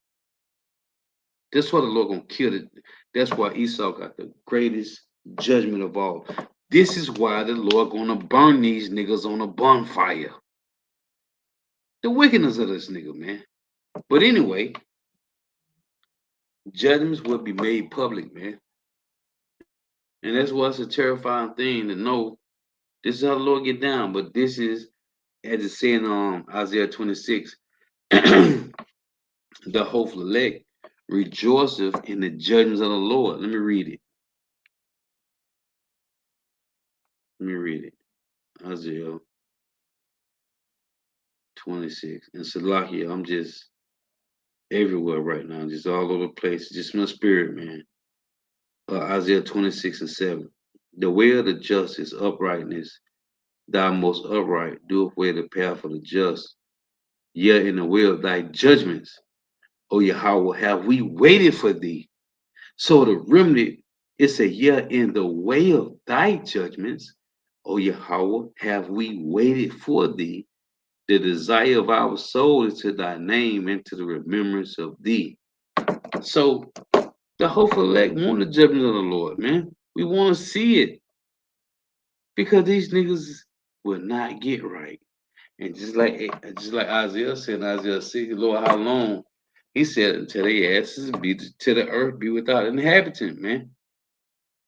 S1: That's why the Lord gonna kill it. That's why Esau got the greatest judgment of all. This is why the Lord gonna burn these niggas on a bonfire. The wickedness of this nigga, man. But anyway, judgments will be made public, man. And that's what's a terrifying thing to know. This is how the Lord get down. But this is, as it said in Isaiah 26, the hopeful elect rejoiceth in the judgments of the Lord. Let me read it. Let me read it. Isaiah 26. And Salakia, I'm just everywhere right now, just all over the place. Just my spirit, man. Isaiah 26 and 7. The way of the just is uprightness. Thou most upright, doeth way the path of the just. Yet in the way of thy judgments, O Yahweh, have we waited for thee. So the remnant, it said, yeah, in the way of thy judgments, O Yahweh, have we waited for thee. The desire of our soul is to thy name and to the remembrance of thee. So the hopeful elect want the judgment of the Lord, man. We want to see it because these niggas will not get right. And just like Isaiah said in Isaiah 6, Lord, how long? He said until they asses be to the earth be without inhabitant, man.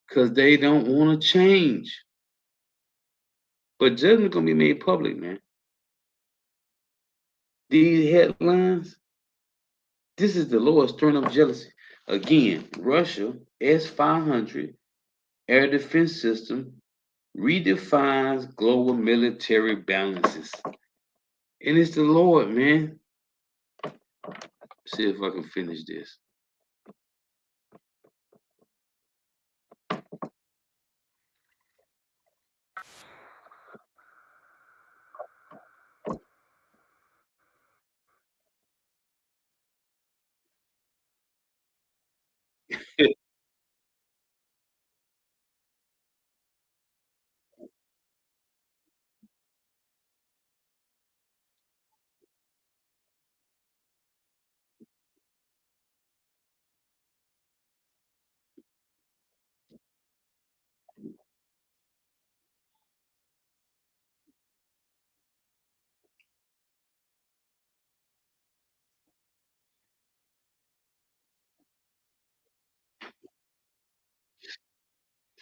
S1: Because they don't want to change. But judgment gonna be made public, man. These headlines, this is the Lord stirring up jealousy. Again, Russia S-500 air defense system redefines global military balances. And it's the Lord, man. See if I can finish this.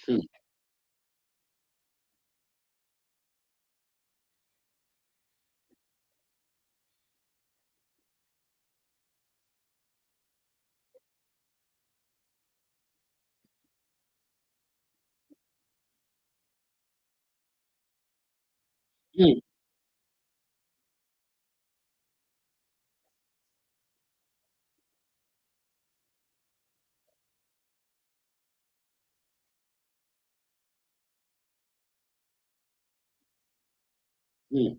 S1: Hmm, hmm, hmm.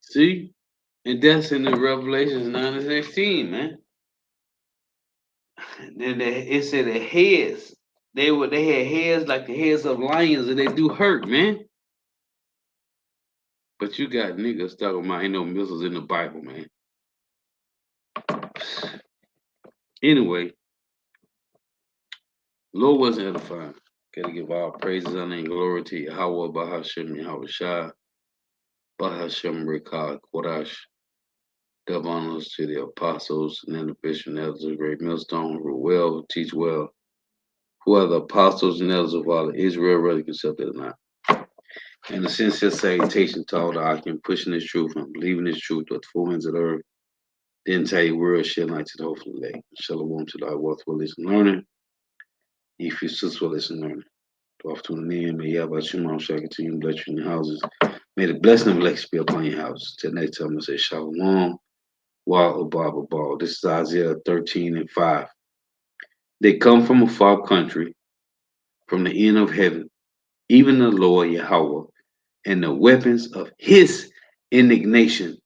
S1: See? And that's in the Revelations 9 and 16, man. Then it said the heads. They had heads like the heads of lions and they do hurt, man. But you got niggas talking about ain't no missiles in the Bible, man. Anyway, Lord wasn't edifying. Gotta give all praises, honor, and glory to Yahweh, Bahashem, Yahweh Shai, Bahashem, Rekah, Kodash. Dub honors to the apostles and the bishop and elders of Great Millstone, who well, who teach well, who are the apostles and elders of all of Israel, whether you can accept it or not. And a sincere salutation to all the Akim pushing this truth and believing this truth with the full ends of the earth. Then tell you word, shed light to the hopeful elect. Shalom to thy wealth, will listen, learning. If you sis will listen, learning. Off to the name, may Yahweh Shemar shall continue to bless you in your houses. May the blessing of election be upon your house. Till next time, I say Shalom, Wa Abba Ball. This is Isaiah 13 and 5. They come from a far country, from the end of heaven, even the Lord Yahweh, and the weapons of his indignation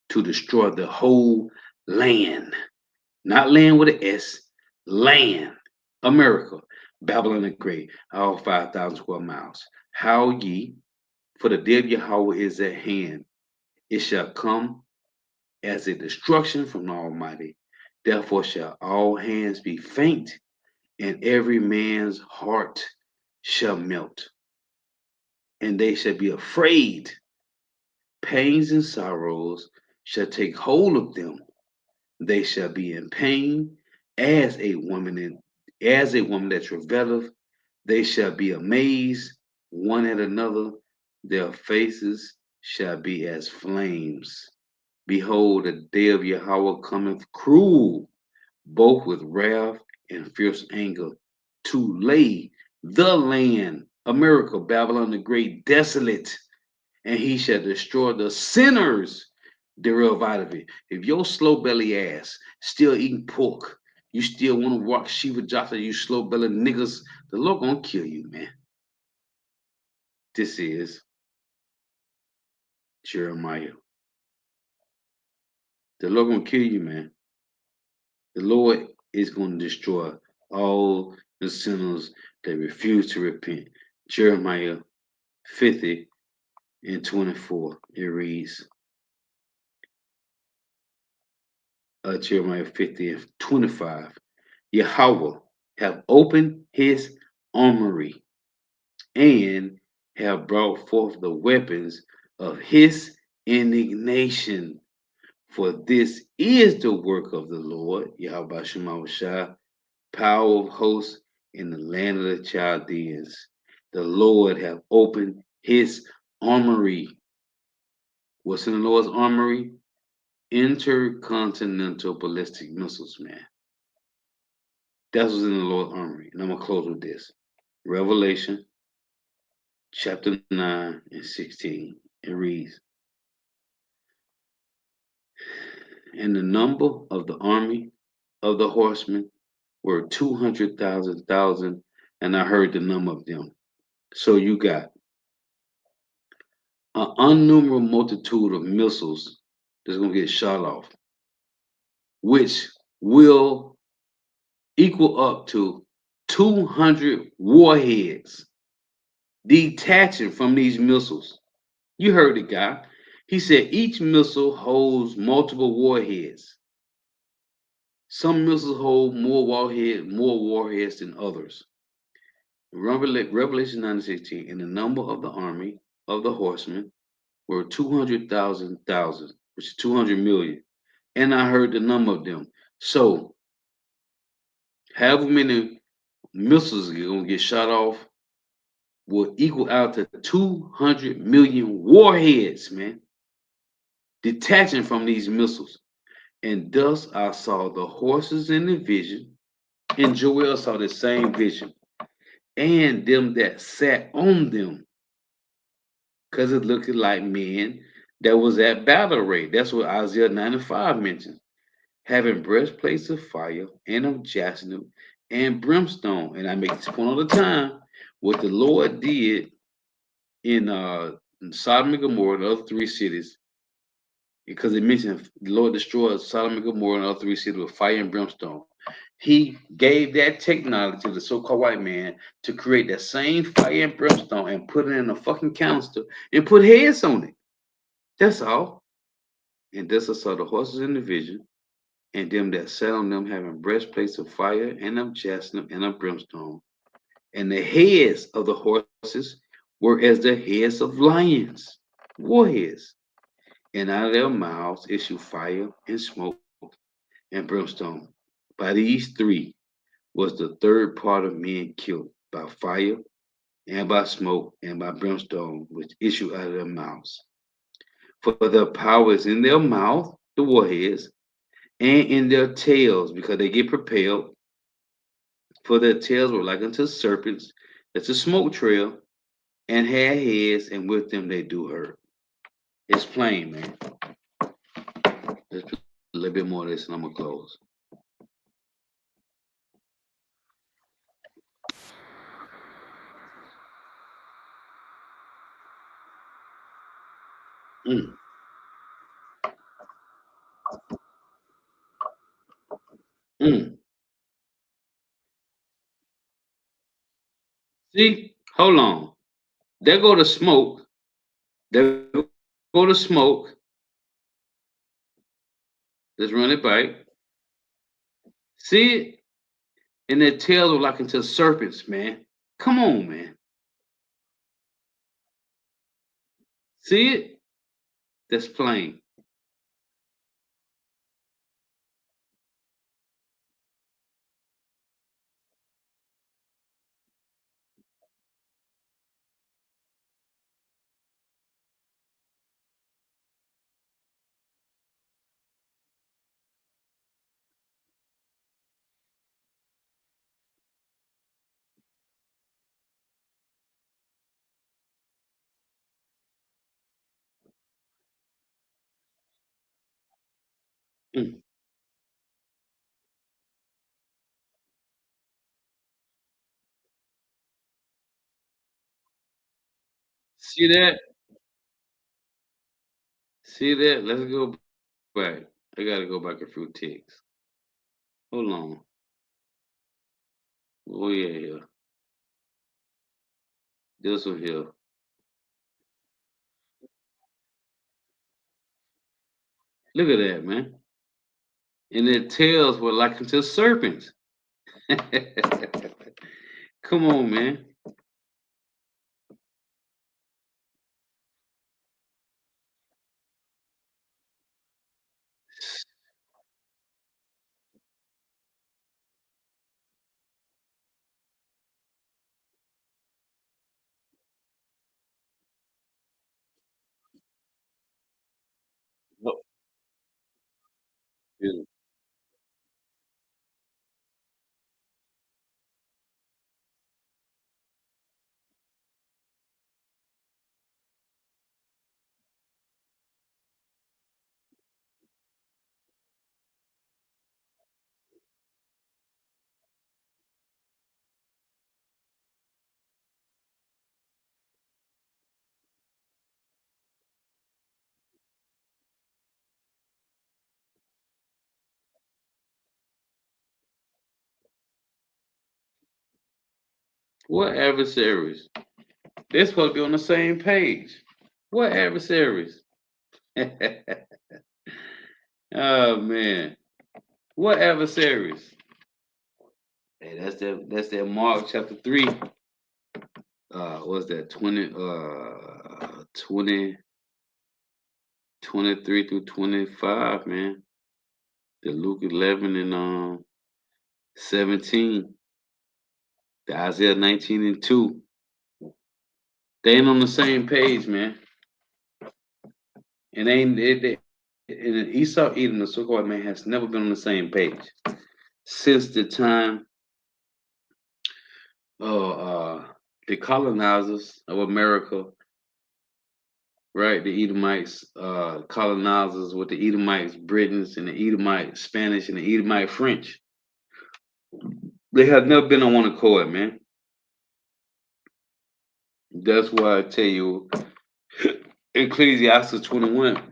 S1: to destroy the whole land. Not land with an S, land. America, Babylon the Great, all 5,000 square miles. How ye, for the day of Yahweh is at hand. It shall come as a destruction from the Almighty, Therefore shall all hands be faint, and every man's heart shall melt, and they shall be afraid. Pains and sorrows shall take hold of them. They shall be in pain as a woman that travaileth. They shall be amazed one at another. Their faces shall be as flames. Behold, the day of Yahweh cometh cruel, both with wrath and fierce anger, to lay the land, America, Babylon the Great, desolate, and he shall destroy the sinners thereof out of it. If your slow belly ass still eating pork, you still want to walk Shiva Jata, you slow belly niggas, the Lord gonna kill you, man. This is Jeremiah. The Lord gonna kill you, man. The Lord is gonna destroy all the sinners that refuse to repent. Jeremiah 50 and 24. It reads, Jeremiah 50 and 25. Yahweh have opened his armory and have brought forth the weapons of his indignation. For this is the work of the Lord, Yahweh Shemawashah, power of hosts in the land of the Chaldeans. The Lord have opened his armory. What's in the Lord's armory? Intercontinental ballistic missiles, man. That's what's in the Lord's armory. And I'm going to close with this. Revelation chapter 9 and 16. It reads, and the number of the army of the horsemen were 200,000, and I heard the number of them. So you got an unnumbered multitude of missiles that's going to get shot off, which will equal up to 200 warheads detaching from these missiles. You heard the guy. He said each missile holds multiple warheads. Some missiles hold more warheads than others. Revelation 9:16, and the number of the army of the horsemen were 200,000, which is 200 million. And I heard the number of them. So, however many missiles are going to get shot off will equal out to 200 million warheads, man, detaching from these missiles. And thus I saw the horses in the vision, and Joel saw the same vision, and them that sat on them, because it looked like men that was at battle rate. That's what Isaiah 95 mentions. Having breastplates of fire and of jacinth and brimstone. And I make this point all the time. What the Lord did in Sodom and Gomorrah and the other three cities, because it mentioned the Lord destroyed Sodom and Gomorrah and the other three cities with fire and brimstone. He gave that technology to the so-called white man to create that same fire and brimstone and put it in a fucking canister and put heads on it. That's all. And thus I saw the horses in the vision, and them that sat on them having breastplates of fire and of jacinth and of brimstone. And the heads of the horses were as the heads of lions, warheads. And out of their mouths issue fire and smoke and brimstone. By these three was the third part of men killed, by fire and by smoke and by brimstone, which issue out of their mouths. For their power is in their mouth, the warheads, and in their tails, because they get propelled. For their tails were like unto serpents, that's a smoke trail, and had heads, and with them they do hurt. It's plain, man. Let's put a little bit more of this, and I'm gonna close. Mm. Mm. See, hold on. There go the smoke. There go the smoke. Let's run it back. See it? And their tails were like into serpents, man. Come on, man. See it? That's plain. Mm. See that? See that? Let's go back. I gotta go back a few ticks. Hold on. Oh yeah, yeah. This one here. Look at that, man. And their tails were like into serpents. Come on, man. Look, yeah. What adversaries? They're supposed to be on the same page. What adversaries? Oh man. What adversaries? Hey, that's that Mark chapter 3. What's that? 20, 23 through 25, man. The Luke 11 and 17. The Isaiah 19 and 2. They ain't on the same page, man. And and Esau, Edom, the so-called man, has never been on the same page since the time of the colonizers of America, right? The Edomites, colonizers with the Edomites, Britons, and the Edomite Spanish and the Edomite French. They have never been on one accord, man. That's why I tell you, Ecclesiastes 21,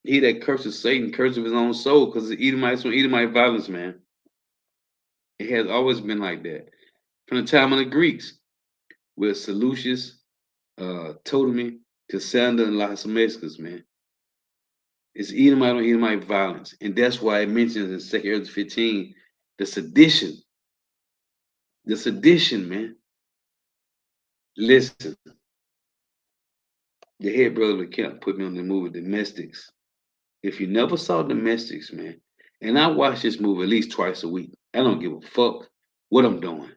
S1: he that curses Satan curses his own soul because the Edomites on Edomite violence, man. It has always been like that. From the time of the Greeks, with Seleucus, Ptolemy, Cassander, and Lysimachus, man. It's Edomite on Edomite violence. And that's why it mentions in 2 Ezra 15 the sedition. The sedition, man. Listen, the head brother of the camp put me on the movie Domestics. If you never saw Domestics, man, and I watch this movie at least twice a week. I don't give a fuck what I'm doing.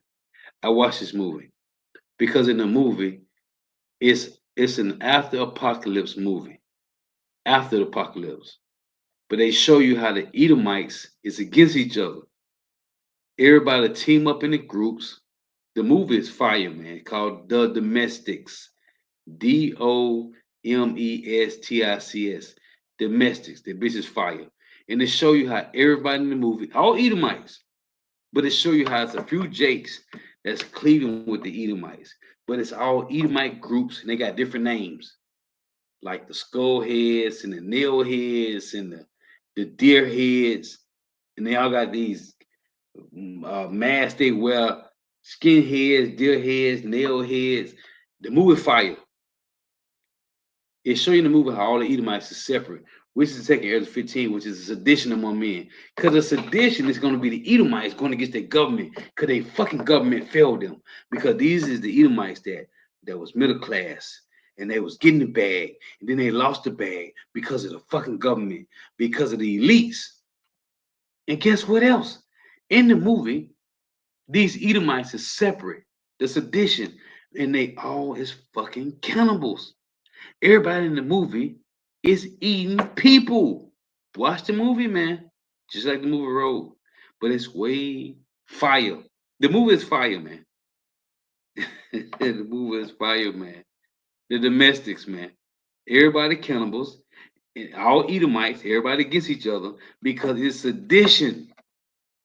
S1: I watch this movie because in the movie, it's an after apocalypse movie. After the apocalypse. But they show you how the Edomites is against each other. Everybody team up in the groups. The movie is fire, man, called The Domestics. Domestics. Domestics. The bitch is fire. And they show you how everybody in the movie, all Edomites, but it show you how it's a few Jakes that's cleaving with the Edomites. But it's all Edomite groups and they got different names. Like the skull heads and the nail heads and the deer heads. And they all got these masks they wear, skin heads, deer heads, nail heads. The movie fire. It show you in the movie how all the Edomites is separate. which is the second Ezra 15, which is a sedition among men. Because a sedition is going to be the Edomites going against their government, because they fucking government failed them. Because these is the Edomites that was middle class, and they was getting the bag, and then they lost the bag because of the fucking government, because of the elites. And guess what else? In the movie, these Edomites is separate, the sedition, and they all is fucking cannibals. Everybody in the movie is eating people. Watch the movie, man. Just like the movie Road. But it's way fire. The movie is fire, man. The movie is fire, man. The domestics, man. Everybody cannibals, and all Edomites, everybody against each other because it's sedition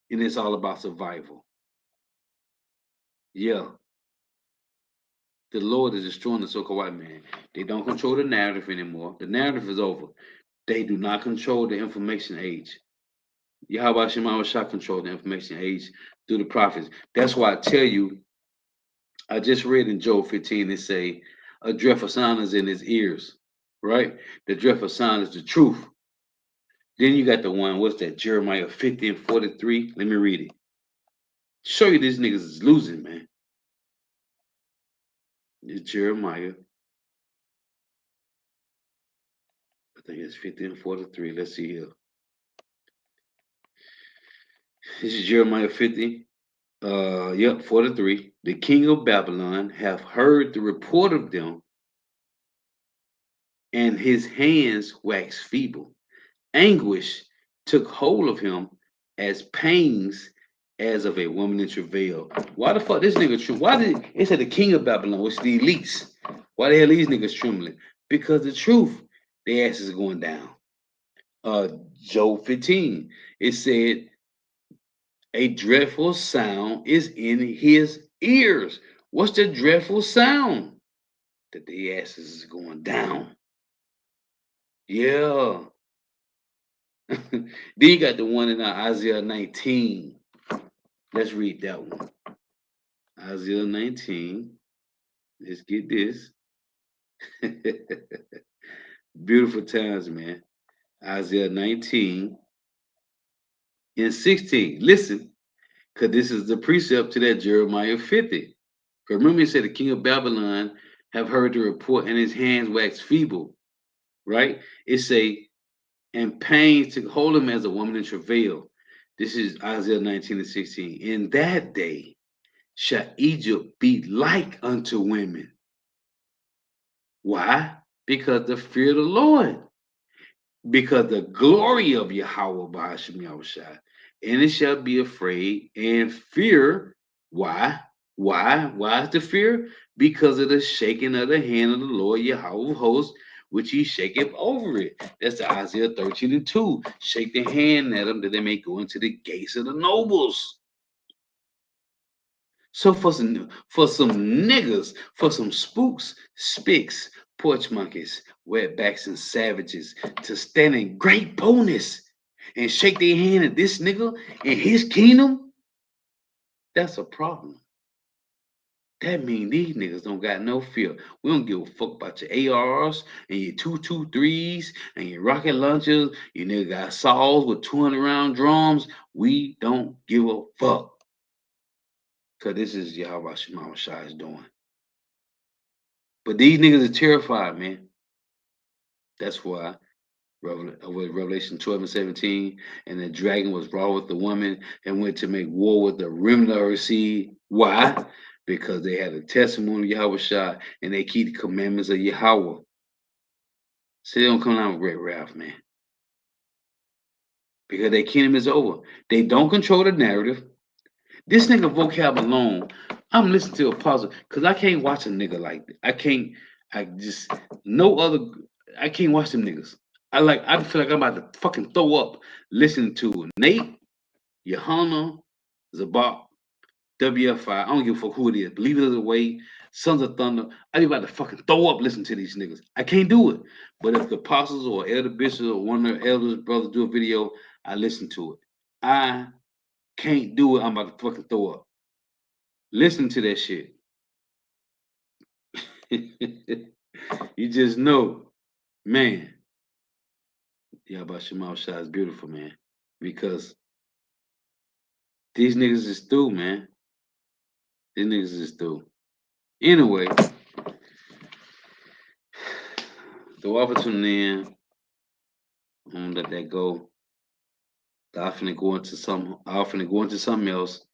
S1: and it's all about survival. Yeah. The Lord is destroying the so-called white man. They don't control the narrative anymore. The narrative is over. They do not control the information age. Yahweh Shema Shah control the information age through the prophets. That's why I tell you, I just read in Job 15, it say, a dreadful sound is in his ears, right? The dreadful sound is the truth. Then you got the one, what's that? Jeremiah 50 and 43. Let me read it. Show you these niggas is losing, man. It's Jeremiah. I think it's 50 and 43. Let's see here. This is Jeremiah 50. 43. The king of Babylon have heard the report of them, and his hands waxed feeble. Anguish took hold of him as pains as of a woman in travail. Why the fuck this nigga true? Why did it said the king of Babylon, which the elites? Why the hell these niggas trembling? Because the truth, their asses are going down. Job 15. It said a dreadful sound is in his ears. What's the dreadful sound? That the asses is going down. Yeah. Then you got the one in Isaiah 19. Let's read that one. Isaiah 19. Let's get this. Beautiful times, man. Isaiah 19 and 16. Listen, because this is the precept to that Jeremiah 50. Remember, he said the king of Babylon have heard the report, and his hands wax feeble. Right? It say, and pains took hold of him as a woman in travail. This is Isaiah 19 and 16. In that day shall Egypt be like unto women. Why? Because the fear of the Lord. Because the glory of Yahweh Bahashim Yahushua. And it shall be afraid and fear. Why? Why is the fear? Because of the shaking of the hand of the Lord Yahweh of hosts, which he shaketh over it. That's the Isaiah 13 and 2. Shake the hand at them that they may go into the gates of the nobles. So for some niggas, for some spooks, spicks, porch monkeys, wetbacks, and savages to stand in great boldness and shake their hand at this nigga in his kingdom, that's a problem. That mean these niggas don't got no fear. We don't give a fuck about your ARs and your 223s and your rocket launchers. You nigga got saws with 200 round drums. We don't give a fuck. Cause this is Yahweh Shema Shai is doing. But these niggas are terrified, man. That's why with Revelation 12 and 17, and the dragon was wrought with the woman and went to make war with the remnant of her seed. Why? Because they had a testimony of Yahweh Shai and they keep the commandments of Yahweh. So they don't come down with great wrath, man. Because their kingdom is over. They don't control the narrative. This nigga vocab alone, I'm listening to Apostle because I can't watch a nigga like that. I can't watch them niggas. I feel like I'm about to fucking throw up listening to Nate, Johanna, Zabak, WFI. I don't give a fuck who it is. Believe it or way, Sons of Thunder. I be about to fucking throw up listening to these niggas. I can't do it. But if the apostles or elder bishops or one of their elders, brothers do a video, I listen to it. I can't do it. I'm about to fucking throw up. Listen to that shit. You just know, man, Yahweh Shema Shah is beautiful, man. Because these niggas is through, man. These niggas is through. Anyway, the opportunity in, I'm gonna let that go. I finna go into something else,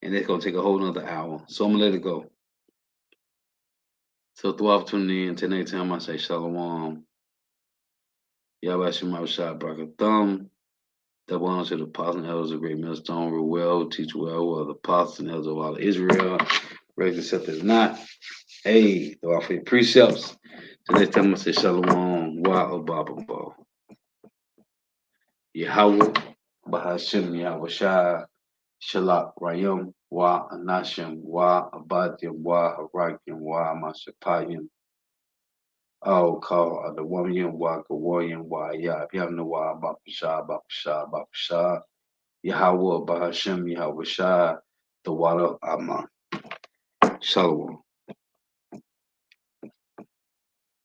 S1: and it's gonna take a whole nother hour. So I'm gonna let it go. So throughout tuning in, till next time I say Shalom. Yahweh Shema Shah Barakathum. Double honor to the apostles and elders of Great Millstone, rule well, teach well, who are the apostles and elders of all Israel. Raise except as not. Hey, the offer your precepts. So next time I say Shalom, Wa Ababa. Yahweh, Bahashim, Yahweh Shah, Shalak, Rayum, Wa Anashim, Wa Abadim, Wa Harakim, Wa Mashapayim. Oh, call the woman, Wa Gawayan, Wa Yab, Yamna, Wa Bapasha, Bapasha, Bapasha. Yahweh, Bahashim, Yahweh Shah, the water Aman. Shalom.